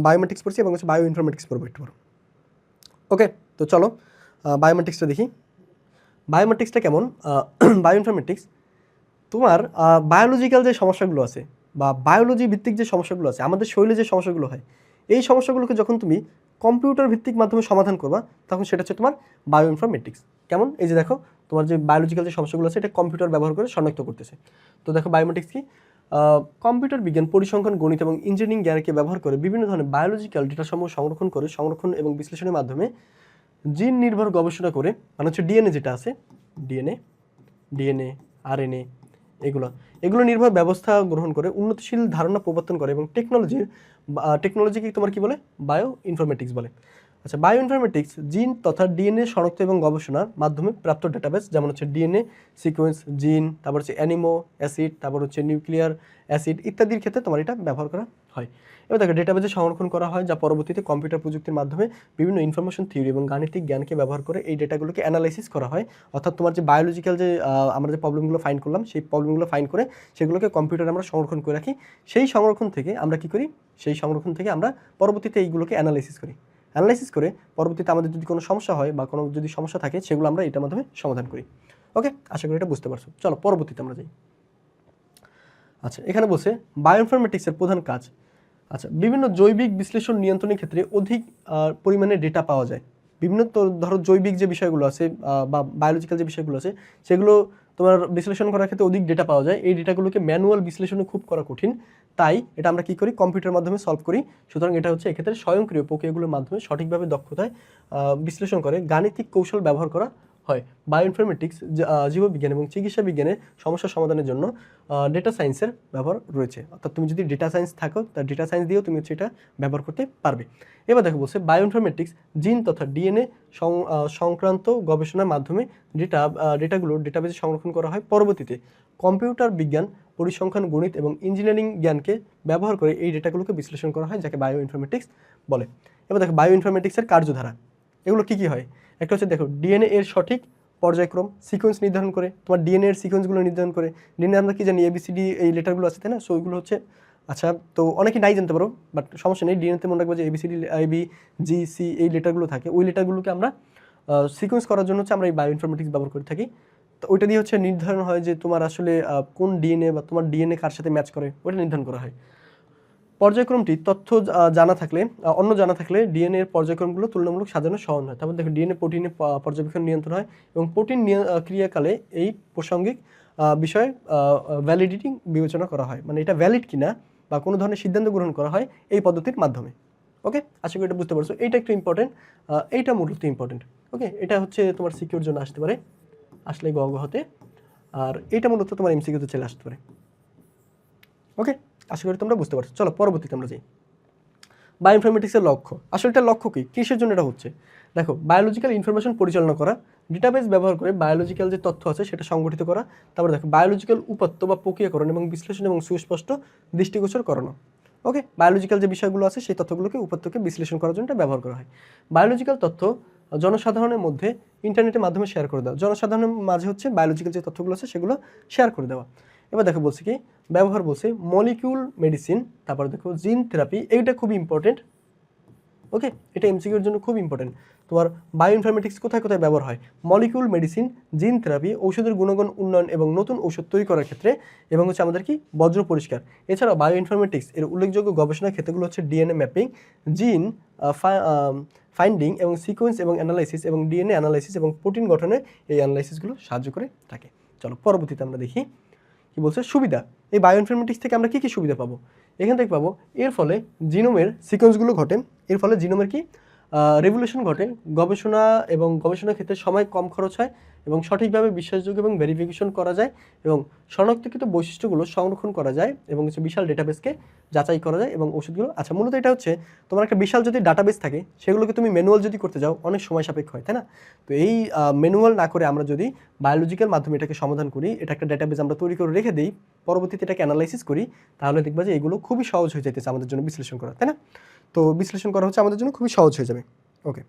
বায়োমেট্রিক্স পড়ছি এবং হচ্ছে বায়ো ইনফরমেটিক্স পড়বো একটু পর। ওকে, তো চলো বায়োমেট্রিক্সটা দেখি। বায়োমেট্রিক্সটা কেমন? বায়ো ইনফরমেটিক্স তোমার বায়োলজিক্যাল যে সমস্যাগুলো আছে বা বায়োলজি ভিত্তিক যে সমস্যাগুলো আছে, আমাদের শরীরে যে সমস্যাগুলো হয়, এই সমস্যাগুলোকে যখন তুমি কম্পিউটার ভিত্তিক মাধ্যমে সমাধান করবা তখন সেটা হচ্ছে তোমার বায়ো ইনফরমেটিক্স। কেমন? এই যে দেখো তোমার যে বায়োলজিক্যাল যে সমস্যাগুলো আছে এটা কম্পিউটার ব্যবহার করে শনাক্ত করতেছে। তো দেখো বায়োমেট্রিক্স কি, কম্পিউটার বিজ্ঞান, পরিসংখ্যান, গণিত এবং ইঞ্জিনিয়ারিং জ্ঞানকে ব্যবহার করে বিভিন্ন ধরনের বায়োলজিক্যাল ডেটাসমূহ সংরক্ষণ এবং বিশ্লেষণের মাধ্যমে জিন নির্ভর গবেষণা করে, মানে হচ্ছে ডিএনএ যেটা আছে, ডিএনএ আরএনএ এগুলো নির্ভর ব্যবস্থা গ্রহণ করে উন্নতিশীল ধারণা প্রবর্তন করে এবং টেকনোলজিকে তোমার কি বলে? বায়ো ইনফরমেটিক্স বলে। আচ্ছা, বায়ো ইনফরমেটিক্স জিন তথা ডিএনএ শনাক্ত এবং গবেষণার মাধ্যমে প্রাপ্ত ডেটাবেস, যেমন হচ্ছে ডিএনএ সিকোয়েন্স, জিন, তারপর হচ্ছে অ্যানিমো অ্যাসিড, তারপর হচ্ছে নিউক্লিয়ার অ্যাসিড ইত্যাদির ক্ষেত্রে তোমার এটা ব্যবহার করা হয়। এবার দেখো ডেটাবেসে সংরক্ষণ করা হয় যা পরবর্তীতে কম্পিউটার প্রযুক্তির মাধ্যমে বিভিন্ন ইনফরমেশন থিওরি এবং গাণিতিক জ্ঞানকে ব্যবহার করে এই ডেটাগুলোকে অ্যানালাইসিস করা হয়। অর্থাৎ তোমার যে বায়োলজিক্যাল যে আমরা যে প্রবলেমগুলো ফাইন্ড করলাম সেই প্রবলেমগুলো ফাইন্ড করে সেগুলোকে কম্পিউটারে আমরা সংরক্ষণ করে রাখি। সেই সংরক্ষণ থেকে আমরা কি করি? সেই সংরক্ষণ থেকে আমরা পরবর্তীতে এইগুলোকে অ্যানালাইসিস করে পরবর্তীতে আমাদের যদি কোনো সমস্যা হয় বা কোনো যদি সমস্যা থাকে সেগুলো আমরা এটার মাধ্যমে সমাধান করি। ওকে, আশা করি এটা বুঝতে পারছো। চলো পরবর্তীতে আমরা যাই। আচ্ছা, এখানে বলছে বায়োইনফরমেটিক্সের প্রধান কাজ। আচ্ছা, বিভিন্ন জৈবিক বিশ্লেষণ নিয়ন্ত্রণের ক্ষেত্রে অধিক পরিমাণে ডেটা পাওয়া যায়। বিভিন্ন ধরো জৈবিক যে বিষয়গুলো আছে বা বায়োলজিক্যাল যে বিষয়গুলো আছে সেগুলো তোমার বিশ্লেষণ করার ক্ষেত্রে অধিক ডেটা পাওয়া যায়। এই ডেটাগুলোকে ম্যানুয়াল বিশ্লেষণে খুব করা কঠিন, তাই এটা আমরা কী করি? কম্পিউটারের মাধ্যমে সলভ করি। সুতরাং এটা হচ্ছে এক্ষেত্রে স্বয়ংক্রিয় প্রক্রিয়াগুলোর মাধ্যমে সঠিকভাবে দক্ষতায় বিশ্লেষণ করে গাণিতিক কৌশল ব্যবহার করা হয়। বায়োইনফরমেটিক্স জীববিজ্ঞান এবং চিকিৎসা বিজ্ঞানের সমস্যা সমাধানের জন্য ডেটা সায়েন্সের ব্যবহার রয়েছে। অর্থাৎ তুমি যদি ডেটা সায়েন্স থাকো তা ডেটা সায়েন্স দিয়েও তুমি হচ্ছে এটা ব্যবহার করতে পারবে। এবার দেখো বলছে বায়োইনফরমেটিক্স জিন তথা ডিএনএ সংক্রান্ত গবেষণার মাধ্যমে ডেটাগুলো ডেটাবেজে সংরক্ষণ করা হয়। পরবর্তীতে কম্পিউটার বিজ্ঞান, পরিসংখ্যান, গণিত এবং ইঞ্জিনিয়ারিং জ্ঞানকে ব্যবহার করে এই ডেটাগুলোকে বিশ্লেষণ করা হয়, যাকে বায়োইনফরমেটিক্স বলে। এবার দেখো বায়োইনফরমেটিক্সের কার্যধারা এগুলো কী কী হয়। একটা হচ্ছে দেখো ডিএনএ এর সঠিক পর্যায়ক্রম সিকোয়েন্স নির্ধারণ করে, তোমার ডিএনএ এর সিকোয়েন্সগুলো নির্ধারণ করে। ডিএনএ আমরা কি জানি এবিসিডি এই লেটারগুলো আছে, তাই না? সো ওইগুলো হচ্ছে, আচ্ছা তো অনেকে নাই জানতে পারো, বাট সমস্যা নেই। ডিএনএতে মনে রাখবো যে এবিসিডি এবি জি সি এই লেটারগুলো থাকে, ওই লেটারগুলোকে আমরা সিকোয়েন্স করার জন্য হচ্ছে আমরা এই বায়োইনফরমেটিক্স ব্যবহার করে থাকি। তো ওইটা দিয়ে হচ্ছে নির্ধারণ হয় যে তোমার আসলে কোন ডিএনএ বা তোমার ডিএনএ কার সাথে ম্যাচ করে ওইটা নির্ধারণ করা হয়। পর্যায়ক্রমটি তথ্য অন্য জানা থাকলে ডিএনএ এর পর্যায়ক্রমগুলো তুলনামূলক সাজানো সহজ হয়। তারপর দেখো ডিএনএ প্রোটিনে পর্যবেক্ষণ নিয়ন্ত্রণ হয় এবং প্রোটিন ক্রিয়াকালে এই প্রাসঙ্গিক বিষয়ে ভ্যালিডিটি বিবেচনা করা হয়, মানে এটা ভ্যালিড কিনা বা কোনো ধরনের সিদ্ধান্ত গ্রহণ করা হয় এই পদ্ধতির মাধ্যমে। ওকে, আশা করি এটা বুঝতে পারছো। এইটা একটু ইম্পর্টেন্ট, এইটা মূলত ইম্পর্টেন্ট। ওকে, এটা হচ্ছে তোমার সিকিউর জন্য আসতে পারে, আসলে গ হতে, আর এটা মূলত তোমার এমসিকিউতে চলে আসতে পারে। ওকে, আশা করি তোমরা বুঝতে পারছো। চলো পরবর্তীতে আমরা যাই। বায়োইনফরমেটিক্সের লক্ষ্য, আসলে এটা লক্ষ্য কি, কিসের জন্য এটা হচ্ছে? দেখো, বায়োলজিক্যাল ইনফরমেশন পরিচালনা করা, ডেটাবেস ব্যবহার করে বায়োলজিক্যাল যে তথ্য আছে সেটা সংগঠিত করা, তারপরে দেখো বায়োলজিক্যাল উপাত্ত বা প্রক্রিয়াকরণ এবং বিশ্লেষণ এবং সুস্পষ্ট দৃষ্টিগোচর করানো। ওকে, বায়োলজিক্যাল যে বিষয়গুলো আছে সেই তথ্যগুলোকে উপাত্তকে বিশ্লেষণ করার জন্য এটা ব্যবহার করা হয়। বায়োলজিক্যাল তথ্য জনসাধারণের মধ্যে ইন্টারনেটের মাধ্যমে শেয়ার করে দেওয়া, জনসাধারণের মাঝে হচ্ছে বায়োলজিক্যাল যে তথ্যগুলো আছে সেগুলো শেয়ার করে দেওয়া। এবার দেখো বলছে কি, ব্যবহার বলছে মলিকিউল মেডিসিন, তারপর দেখো জিন থেরাপি, এইটা খুবই ইম্পর্টেন্ট। ওকে, এটা এমসিকিউর জন্য খুব ইম্পর্টেন্ট। তোমার বায়োইনফরমেটিক্স কোথায় কোথায় ব্যবহার হয়? মলিকিউল মেডিসিন, জিন থেরাপি, ঔষধের গুণগণ উন্নয়ন এবং নতুন ঔষধ তৈরি করার ক্ষেত্রে, এবং হচ্ছে আমাদের কি বজ্র পরিষ্কার। এছাড়াও বায়োইনফরমেটিক্স এর উল্লেখযোগ্য গবেষণার ক্ষেত্রগুলো হচ্ছে ডিএনএ ম্যাপিং, জিন ফাইন্ডিং এবং সিকোয়েন্স এবং অ্যানালাইসিস, এবং ডিএনএ অ্যানালাইসিস এবং প্রোটিন গঠনে এই অ্যানালাইসিসগুলো সাহায্য করে থাকে। চলো পরবর্তীতে আমরা দেখি কি বলছে। সুবিধা, এই বায়োইনফরমেটিক্স থেকে আমরা কী সুবিধা পাবো? এখান থেকে পাবো, এর ফলে জিনোমের সিকোয়েন্সগুলো ঘটে, এর ফলে জিনোমের কি রেভলিউশন ঘটে, গবেষণা এবং গবেষণার ক্ষেত্রে সময় কম খরচ হয় এবং সঠিকভাবে বিশ্বাসযোগ্য এবং ভেরিফিকেশন করা যায়, এবং শনাক্তকৃত বৈশিষ্ট্যগুলো সংরক্ষণ করা যায়, এবং হচ্ছে বিশাল ডেটাবেসকে যাচাই করা যায়, এবং ওষুধগুলো, আচ্ছা মূলত এটা হচ্ছে তোমার একটা বিশাল যদি ডাটাবেস থাকে সেগুলোকে তুমি ম্যানুয়াল যদি করতে যাও অনেক সময় সাপেক্ষ হয়, তাই না? তো এই ম্যানুয়াল না করে আমরা যদি বায়োলজিক্যাল মাধ্যমে এটাকে সমাধান করি, এটা একটা ডেটাবেস আমরা তৈরি করে রেখে দিই, পরবর্তীতে এটাকে অ্যানালাইসিস করি, তাহলে দেখবা যে এগুলো খুবই সহজ হয়ে যেতেছে আমাদের জন্য বিশ্লেষণ করা, তাই না? তো বিশ্লেষণ করা হচ্ছে আমাদের জন্য খুবই সহজ হয়ে যাবে। ওকে,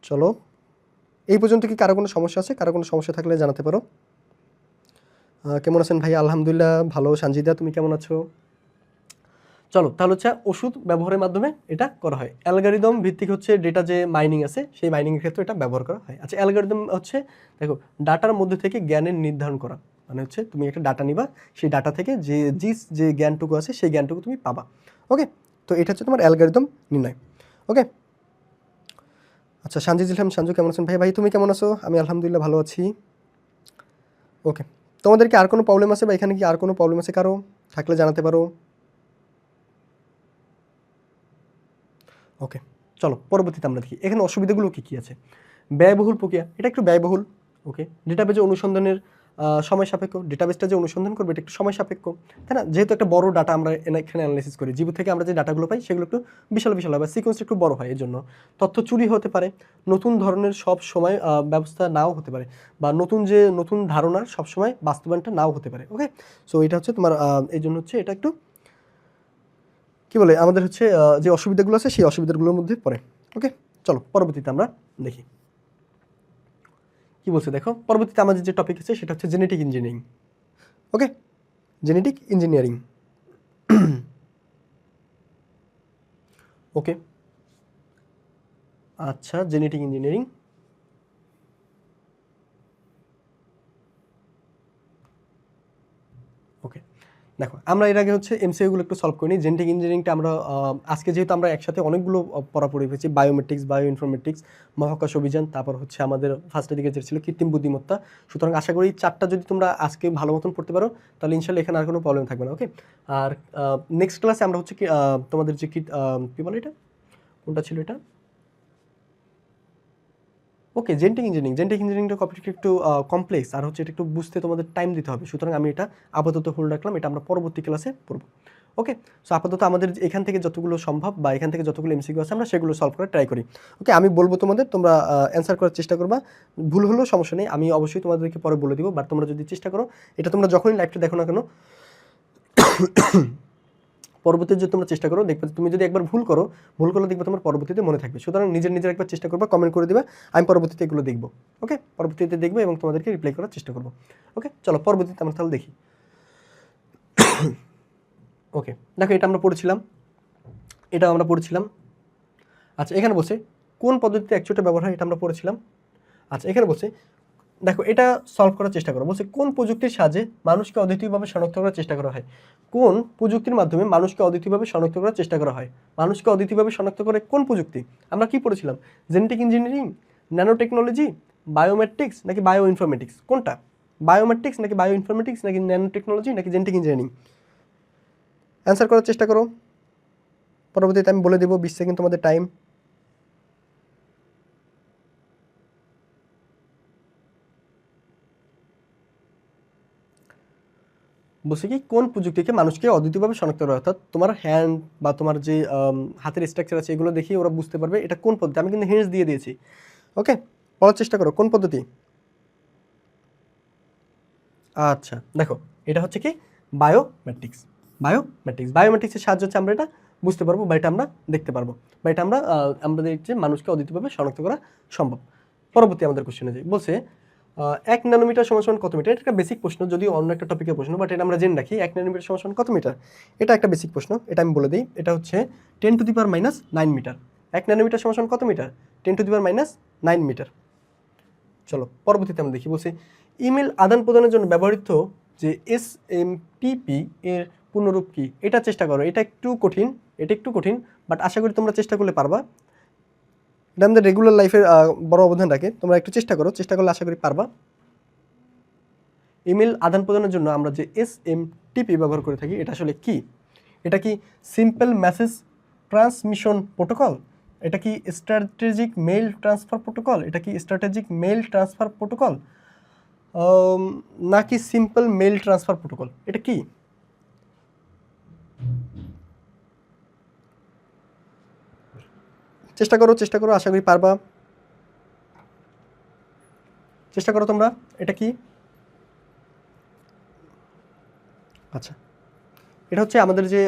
চলো এই পর্যন্ত কি কারো কোনো সমস্যা আছে? কারো কোনো সমস্যা থাকলে জানাতে পারো। কেমন আছেন ভাই? আলহামদুলিল্লাহ ভালো। সানজিদা, তুমি কেমন আছো? চলো তাহলে হচ্ছে ওষুধ ব্যবহারের মাধ্যমে এটা করা হয়। অ্যালগরিদম ভিত্তিক হচ্ছে ডেটা যে মাইনিং আছে সেই মাইনিংয়ের ক্ষেত্রে এটা ব্যবহার করা হয়। আচ্ছা, অ্যালগরিদম হচ্ছে দেখো ডাটার মধ্যে থেকে জ্ঞানের নির্ধারণ করা, মানে হচ্ছে তুমি একটা ডাটা নিবা, সেই ডাটা থেকে যে জ্ঞানটুকু আছে সেই জ্ঞানটুকু তুমি পাবা। ওকে, তো এটা হচ্ছে তোমার অ্যালগরিদম নির্ণয়। ওকে, আচ্ছা সানজিদ ইসলাম সানজু, কেমন আছেন ভাই? ভাই তুমি কেমন আছো? আমি আলহামদুলিল্লাহ ভালো আছি। ওকে, তোমাদের কি আর কোনো প্রবলেম আছে বা এখানে কি আর কোনো প্রবলেম আছে কারো? থাকলে জানাতে পারো। ওকে, চলো পরবর্তীতে আমরা দেখি এখানে অসুবিধাগুলো কী কী আছে। ব্যয়বহুল প্রক্রিয়া, এটা একটু ব্যয়বহুল। ওকে, ডেটাবেজে অনুসন্ধানের সময় সাপেক্ষ, ডেটাবেসটা যে অনুসন্ধান করবে এটা একটু সময় সাপেক্ষ, তাই না? যেহেতু একটা বড় ডাটা আমরা এখানে অ্যানালাইসিস করি, জীব থেকে আমরা যে ডাটাগুলো পাই সেগুলো একটু বিশাল বিশাল হয় বা সিকোয়েন্সটা একটু বড় হয়, এর জন্য তথ্য চুরি হতে পারে, নতুন ধরনের সব সময় ব্যবস্থা নাও হতে পারে, বা নতুন ধারণার সবসময় বাস্তবায়নটা নাও হতে পারে। ওকে, সো এটা হচ্ছে তোমার এই জন্য হচ্ছে এটা একটু কী বলে আমাদের হচ্ছে যে অসুবিধাগুলো আছে সেই অসুবিধাগুলোর মধ্যে পড়ে। ওকে, চলো পরবর্তীতে আমরা দেখি কি বলছে। দেখো পরবর্তীতে আমাদের যে টপিক আছে সেটা হচ্ছে জেনেটিক ইঞ্জিনিয়ারিং। ওকে, জেনেটিক ইঞ্জিনিয়ারিং। ওকে, আচ্ছা জেনেটিক ইঞ্জিনিয়ারিং। ওকে, দেখো আমরা এর আগে হচ্ছে এমসিকিউগুলো একটু সলভ করি। জেনেটিক ইঞ্জিনিয়ারিংটা আমরা আজকে যেহেতু আমরা একসাথে অনেকগুলো পড়া পড়ে ফেলেছি, বায়োমেট্রিক্স, বায়ো ইনফরমেটিক্স, মহাকাশ অভিযান, তারপর হচ্ছে আমাদের ফার্স্টের দিকে যে ছিল কৃত্রিম বুদ্ধিমত্তা। সুতরাং আশা করি চারটা যদি তোমরা আজকে ভালো মতন পড়তে পারো তাহলে ইনশাল্লাহ এখানে আর কোনো প্রবলেম থাকবে না। ওকে, আর নেক্সট ক্লাসে আমরা হচ্ছে তোমাদের যে কী বলে এটা, কোনটা ছিল এটা? ওকে, জেনেটিক ইঞ্জিনিয়ারিংটা টপিকটা একটু কমপ্লেক্স, আর হচ্ছে এটা একটু বুঝতে তোমাদের টাইম দিতে হবে। সুতরাং আমি এটা আপাতত হোল্ড রাখলাম, এটা আমরা পরবর্তী ক্লাসে পড়ব। ওকে, সো আপাতত আমাদের এখান থেকে যতগুলো সম্ভব বা এখান থেকে যতগুলো এমসিকিউ আছে আমরা সেগুলো সলভ করার ট্রাই করি। ওকে, আমি বলবো তোমাদের, তোমরা অ্যান্সার করার চেষ্টা করবা, ভুল হলেও সমস্যা নেই, আমি অবশ্যই তোমাদেরকে পরে বলে দিব। বাট তোমরা যদি চেষ্টা করো, এটা তোমরা যখনই লাইভটা দেখো না কেন পরবর্তীতে যদি তোমরা চেষ্টা করো দেখবে, তুমি যদি একবার ভুল করলে দেখবে তোমার পরবর্তীতে মনে থাকবে। সুতরাং নিজের একবার চেষ্টা করবা, কমেন্ট করে দিবা, আমি পরবর্তীতে এগুলো দেখবো। ওকে, পরবর্তীতে দেখবো এবং তোমাদেরকে রিপ্লাই করার চেষ্টা করবো। ওকে, চলো পরবর্তীতে আমরা তাহলে দেখি। ওকে, দেখো এটা আমরা পড়েছিলাম। আচ্ছা, এখানে বলছে কোন পদ্ধতিতে অ্যাকচুয়েটর ব্যবহার হয়, এটা আমরা পড়েছিলাম। আচ্ছা, এখানে বলছে দেখো এটা সলভ করার চেষ্টা করো। বলছে কোন প্রযুক্তির সাহায্যে মানুষকে অদ্বিতীয়ভাবে শনাক্ত করার চেষ্টা করা হয়? কোন প্রযুক্তির মাধ্যমে মানুষকে অদ্বিতীয়ভাবে শনাক্ত করার চেষ্টা করা হয়? মানুষকে অদ্বিতীয়ভাবে শনাক্ত করে কোন প্রযুক্তি? আমরা কি পড়েছিলাম? Genetic engineering, nanotechnology, biometrics নাকি বায়ো ইনফরমেটিক্স? কোনটা? বায়োমেট্রিক্স নাকি বায়ো ইনফরমেটিক্স নাকি ন্যানো টেকনোলজি নাকি জেনেটিক ইঞ্জিনিয়ারিং? অ্যান্সার করার চেষ্টা করো পরবর্তীতে আমি বলে দেবো 20 সেকেন্ড তোমাদের টাইম। বলছে কি কোন প্রযুক্তিকে মানুষকে অদ্বিতীয়ভাবে শনাক্ত করা, অর্থাৎ তোমার হ্যান্ড বা তোমার যে হাতের স্ট্রাকচার আছে এগুলো দেখে ওরা বুঝতে পারবে এটা কোন পদ্ধতি। আমি কিন্তু হিন্টস দিয়ে দিয়েছি। ওকে, বলার চেষ্টা করো কোন পদ্ধতি। আচ্ছা দেখো, এটা হচ্ছে কি বায়োমেট্রিক্স। বায়োমেট্রিক্সের সাহায্য হচ্ছে আমরা এটা বুঝতে পারবো বা এটা আমরা দেখতে পারবো বা এটা আমরা দেখছি মানুষকে অদ্বিতীয়ভাবে শনাক্ত করা সম্ভব। পরবর্তী আমাদের কোশ্চেনে যাই। বলছে 1 ন্যানোমিটার সমান কত মিটার। এটা একটা বেসিক প্রশ্ন, যদিও অন্য একটা টপিকের প্রশ্ন, বাট এটা আমরা জেনে রাখি 1 ন্যানোমিটার সমান কত মিটার। এটা একটা বেসিক প্রশ্ন, এটা আমি বলে দিই। এটা হচ্ছে 10⁻⁹ মিটার। 1 ন্যানোমিটার সমান কত মিটার? 10⁻⁹ মিটার। চলো পরবর্তীতে আমরা দেখি। বলছে ইমেল আদান প্রদানের জন্য ব্যবহৃত যে SMTP এর পূর্ণরূপ কি। এটা চেষ্টা করো, এটা একটু কঠিন, বাট আশা করি তোমরা চেষ্টা করলে পারবা। এটা আমাদের রেগুলার লাইফের বড় অবদান রাখে। তোমরা একটু চেষ্টা করলে আশা করি পারবা। ইমেল আদান প্রদানের জন্য আমরা যে SMTP ব্যবহার করে থাকি এটা আসলে কি? এটা কি সিম্পল মেসেজ ট্রান্সমিশন প্রোটোকল? এটা কি স্ট্র্যাটেজিক মেইল ট্রান্সফার প্রোটোকল? এটা কি স্ট্র্যাটেজিক মেইল ট্রান্সফার প্রোটোকল নাকি সিম্পল মেইল ট্রান্সফার প্রোটোকল? এটা কি? চেষ্টা করো, আশা করি পারবা। চেষ্টা করো তোমরা, এটা কি? আচ্ছা, এটা হচ্ছে আমাদের যে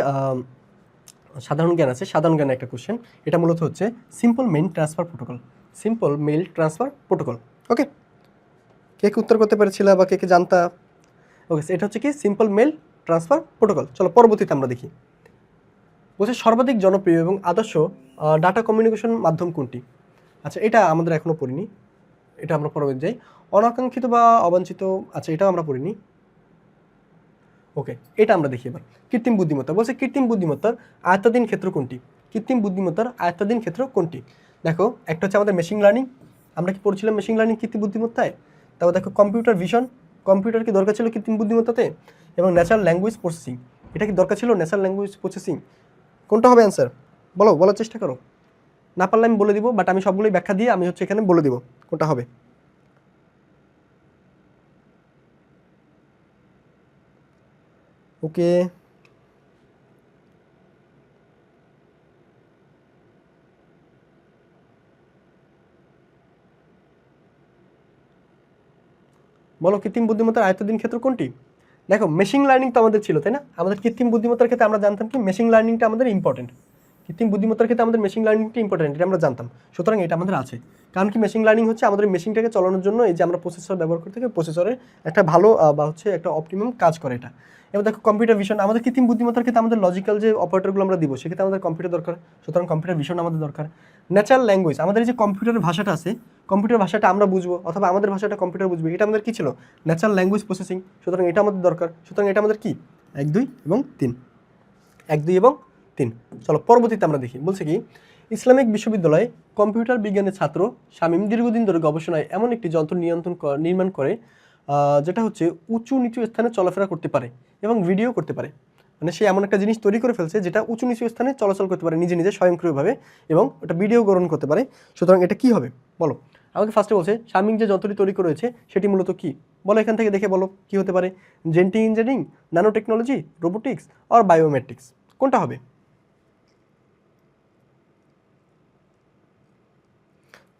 সাধারণ জ্ঞান আছে, সাধারণ জ্ঞানের একটা কোশ্চেন। এটা মূলত হচ্ছে সিম্পল মেইল ট্রান্সফার প্রোটোকল। ওকে, কে উত্তর করতে পেরেছিল বা কে জানতা? ওকে, এটা হচ্ছে কি সিম্পল মেইল ট্রান্সফার প্রোটোকল। চলো পরবর্তীতে আমরা দেখি। বলছে সর্বাধিক জনপ্রিয় এবং আদর্শ ডাটা কমিউনিকেশন মাধ্যম কোনটি? আচ্ছা, এটা আমাদের এখনো পড়িনি, এটা আমরা পরবর্তী যাই। অনাকাঙ্ক্ষিত বা অবাঞ্ছিত, আচ্ছা এটাও আমরা পড়িনি। ওকে, এটা আমরা দেখি এবার। কৃত্রিম বুদ্ধিমত্তা। বলছে কৃত্রিম বুদ্ধিমত্তার আয়ত্তাধীন ক্ষেত্র কোনটি? দেখো, একটা হচ্ছে আমাদের মেশিন লার্নিং। আমরা কি পড়ছিলাম মেশিন লার্নিং কৃত্রিম বুদ্ধিমত্তায়? তারপর দেখো কম্পিউটার ভিশন, কম্পিউটার কি দরকার ছিল কৃত্রিম বুদ্ধিমত্তাতে? এবং ন্যাচারাল ল্যাঙ্গুয়েজ প্রসেসিং, এটা কি দরকার ছিল ন্যাচারাল ল্যাঙ্গুয়েজ প্রসেসিং? কোনটা হবে অ্যান্সার? বলার চেষ্টা করো। না পারলে আমি বলে দিব, বাট আমি সবগুলোই ব্যাখ্যা দিয়ে আমি হচ্ছে এখানে বলে দিব কোনটা হবে। ওকে, বলো কৃত্রিম বুদ্ধিমত্তার আয়ত্তাধীন ক্ষেত্র কোনটি? দেখো, মেশিন লার্নিং তো আমাদের ছিল, তাই না? আমাদের কৃত্রিম বুদ্ধিমত্তার ক্ষেত্রে আমরা জানতাম কি মেশিন লার্নিংটা আমাদের ইম্পর্টেন্ট। কৃত্রিম বুদ্ধিমত্তার ক্ষেত্রে আমাদের মেশিন লার্নিংটা ইম্পর্টেন্ট, এটা আমরা জানতাম। সুতরাং এটা আমাদের আছে। কারণ কি মেশিন লার্নিং হচ্ছে আমাদের মেশিনটাকে চালানোর জন্য এই যে আমরা প্রসেসর ব্যবহার করতে থাকি, প্রসেসরের একটা ভালো বা হচ্ছে একটা অপটিমাম কাজ করে এটা। এবার দেখো কম্পিউটার ভিশন, আমাদের কৃত্রিম বুদ্ধিমত্তার ক্ষেত্রে আমাদের লজিক্যাল যে অপারেটরগুলো আমরা দিব সেক্ষেত্রে আমাদের কম্পিউটার দরকার, সুতরাং কম্পিউটার ভিশন আমাদের দরকার। ন্যাচারাল ল্যাঙ্গুয়েজ, আমাদের এই যে কম্পিউটারের ভাষাটা আছে, কম্পিউটার ভাষাটা আমরা বুঝবো অথবা আমাদের ভাষাটা কম্পিউটার বুঝবে, এটা আমাদের কি ছিল? Natural language processing. সুতরাং এটা আমাদের দরকার, সুতরাং এটা আমাদের কি 1, 2 এবং 3। 1, 2 এবং 3। চলো পরবর্তীতে আমরা দেখি। বলছে কি ইসলামিক বিশ্ববিদ্যালয়ে কম্পিউটার বিজ্ঞানের ছাত্র শামীম দীর্ঘদিন ধরে গবেষণায় এমন একটি যন্ত্র নির্মাণ করে যেটা হচ্ছে উঁচু নিচু স্থানে চলাফেরা করতে পারে এবং ভিডিও করতে পারে। মানে সে এমন একটা জিনিস তৈরি করে ফেলছে যেটা উঁচু নিচু স্থানে চলাচল করতে পারে নিজে স্বয়ংক্রিয়ভাবে এবং ওটা ভিডিও গ্রহণ করতে পারে। সুতরাং এটা কি হবে বলো? আমাকে ফার্স্টে বলছে শামীম যে যন্ত্রটি তৈরি করেছে সেটি মূলত কি? বলো এখান থেকে দেখে বলো কি হতে পারে। Genetic engineering, nanotechnology, robotics আর বায়োমেট্রিক্স, কোনটা হবে?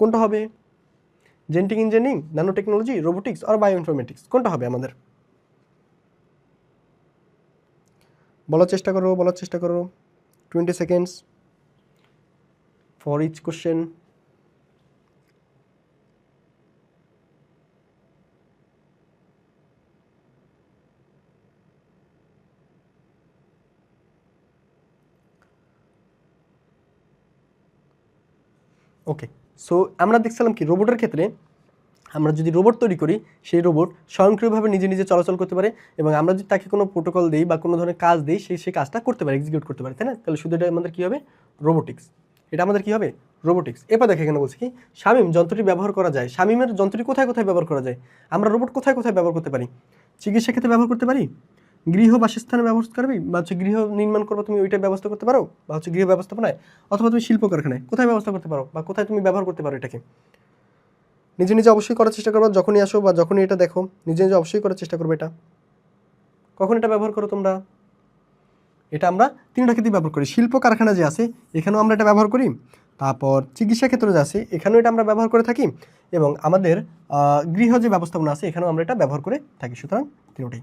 কোনটা হবে? Genetic engineering, nanotechnology, robotics আর বায়ো ইনফরমেটিক্স, কোনটা হবে আমাদের? বলার চেষ্টা করো 20 seconds for each question. Okay, so আমরা দেখছিলাম কি রোবটের ক্ষেত্রে আমরা যদি রোবট তৈরি করি সেই রোবট স্বয়ংক্রিয়ভাবে নিজে চলাচল করতে পারে এবং আমরা যদি তাকে কোনো প্রোটোকল দিই বা কোনো ধরনের কাজ দিই সেই কাজটা করতে পারে, এক্সিকিউট করতে পারে, তাই না? তাহলে শুধু এটা আমাদের কী হবে? রোবোটিক্স। এটা আমাদের কী হবে? রোবোটিক্স। এবার দেখে এখানে বলছি কি শামীম যন্ত্রটি ব্যবহার করা যায়। শামীমের যন্ত্রটি কোথায় ব্যবহার করা যায়? আমরা রোবট কোথায় ব্যবহার করতে পারি? চিকিৎসা ক্ষেত্রে ব্যবহার করতে পারি, গৃহ বাসস্থানে ব্যবস্থা করবি বা হচ্ছে গৃহ নির্মাণ করবো, তুমি ওইটা ব্যবস্থা করতে পারো, বা হচ্ছে গৃহ ব্যবস্থাপনায়, অথবা তুমি শিল্প কারখানায় কোথায় ব্যবস্থা করতে পারো বা কোথায় তুমি ব্যবহার করতে পারো এটাকে। নিজে নিজে অবশ্যই করার চেষ্টা করবো, যখনই আসো বা যখনই এটা দেখো নিজে নিজে অবশ্যই করার চেষ্টা করবে এটা। কখন এটা ব্যবহার করো তোমরা? এটা আমরা তিনটা ক্ষেত্রে ব্যবহার করি। শিল্প কারখানা যে আছে এখানেও আমরা এটা ব্যবহার করি, তারপর চিকিৎসা ক্ষেত্রে যে আছে এখানেও এটা আমরা ব্যবহার করে থাকি, এবং আমাদের গৃহ যে ব্যবস্থাপনা আছে এখানেও আমরা এটা ব্যবহার করে থাকি। সুতরাং তিনটাই।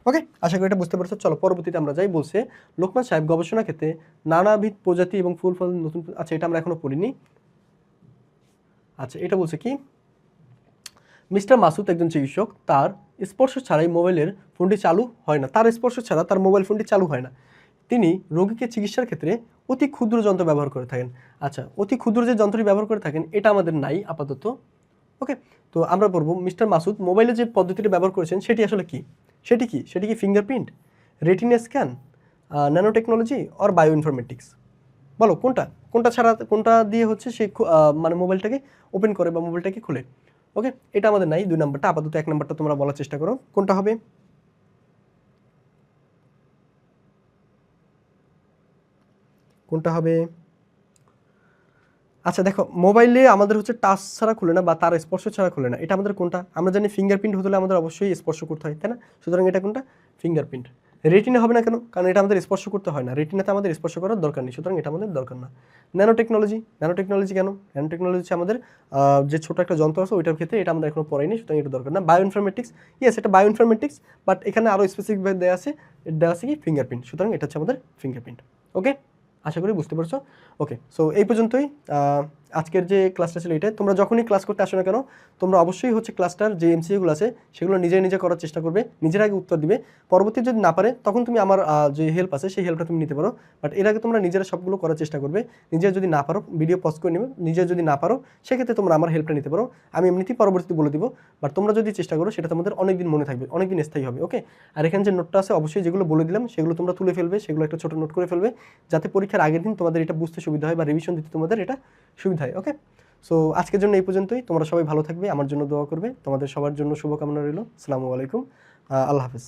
ওকে, আশা করি এটা বুঝতে পারছো। চলো পরবর্তীতে আমরা যাই। বলছে লোকমান সাহেব গবেষণা ক্ষেত্রে নানাবিধ প্রজাতি এবং ফুল ফল নতুন, আচ্ছা এটা আমরা এখনো পড়িনি। আচ্ছা এটা বলছে কি, মিস্টার মাসুদ একজন চিকিৎসক, তার স্পর্শ ছাড়াই মোবাইলের ফোনটি চালু হয় না, তার স্পর্শ ছাড়া তার মোবাইল ফোনটি চালু হয় না। তিনি রোগীকে চিকিৎসার ক্ষেত্রে অতি ক্ষুদ্র যন্ত্র ব্যবহার করে থাকেন। আচ্ছা অতি ক্ষুদ্র যে যন্ত্রটি ব্যবহার করে থাকেন এটা আমাদের নাই আপাতত। ওকে, তো আমরা বলবো মিস্টার মাসুদ মোবাইলে যে পদ্ধতিটি ব্যবহার করেছেন সেটি আসলে কি? সেটি কি fingerprint, retina scan, nano technology or bio informatics? বলো কোনটা ছাড়া, কোনটা দিয়ে হচ্ছে সে মানে মোবাইলটাকে ওপেন করে বা মোবাইলটাকে খুলে? ওকে, এটা আমাদের নাই 2 নাম্বারটা। আপাতত 1 নাম্বারটা তোমরা বলার চেষ্টা করো, কোনটা হবে? কোনটা হবে? আচ্ছা দেখো, মোবাইলে আমাদের হচ্ছে টাচ ছাড়া খুলে না বা তার স্পর্শ ছাড়া খুলে না, এটা আমাদের কোনটা? আমরা জানি ফিঙ্গারপ্রিন্ট হতে হলে আমাদের অবশ্যই স্পর্শ করতে হয়, তাই না? সুতরাং এটা কোনটা? ফিঙ্গারপ্রিন্ট। রেটিনা হবে না কেন? কারণ এটা আমাদের স্পর্শ করতে হয় না, রেটিনাতে আমাদের স্পর্শ করার দরকার নেই, সুতরাং এটা আমাদের দরকার না। ন্যানো টেকনোলজি কেন? ন্যানো টেকনোলজি হচ্ছে আমাদের যে ছোট একটা যন্ত্র আছে ওইটার ক্ষেত্রে, এটা আমরা এখনো পড়াইনি, সুতরাং এটা দরকার না। বায়ো ইনফরমেটিক্স, ইয়েস এটা বায়ো ইনফরমেটিক্স, বাট এখানে আরও স্পেসিফিকভাবে দেওয়া আছে কি ফিঙ্গারপ্রিন্ট, সুতরাং এটা হচ্ছে আমাদের ফিঙ্গারপ্রিন্ট। ওকে, আশা করি বুঝতে পারছো। ওকে, সো এই পর্যন্তই আজকের যে ক্লাসটা ছিল এটাই। তোমরা যখনই ক্লাস করতে আসো না কেন তোমরা অবশ্যই হচ্ছে ক্লাসটার যে এমসিকিউগুলো আছে সেগুলো নিজে করার চেষ্টা করবে, নিজের আগে উত্তর দিবে। পরবর্তী যদি না পারে তখন তুমি আমার যে হেল্প আছে সেই হেল্পটা তুমি নিতে পারো, বাট এর আগে তোমরা নিজেরা সবগুলো করার চেষ্টা করবে। নিজে যদি না পারো ভিডিও পজ করে নেবে, নিজে যদি না পারো সেক্ষেত্রে তোমরা আমার হেল্পটা নিতে পারো, আমি এমনিতেই পরবর্তীতে বলে দিব। বাট তোমরা যদি চেষ্টা করো সেটা তোমাদের অনেকদিন মনে থাকবে, অনেকদিন স্থায়ী হবে। ওকে, আর এখানে যে নোটটা আছে অবশ্যই যেগুলো বলে দিলাম সেগুলো তোমরা তুলে ফেলবে, সেগুলো একটা ছোটো নোট করে ফেলবে, যাতে পরীক্ষার আগের দিন তোমাদের এটা বুঝতে সুবিধা হয় বা রিভিশন দিতে তোমাদের এটা সুবিধা হয়। ওকে, সো আজকের জন্য এই পর্যন্তই। তোমরা সবাই ভালো থাকবে, আমার জন্য দোয়া করবে, তোমাদের সবার জন্য শুভকামনা রইল। আসসালামু আলাইকুম, আল্লাহ হাফেজ।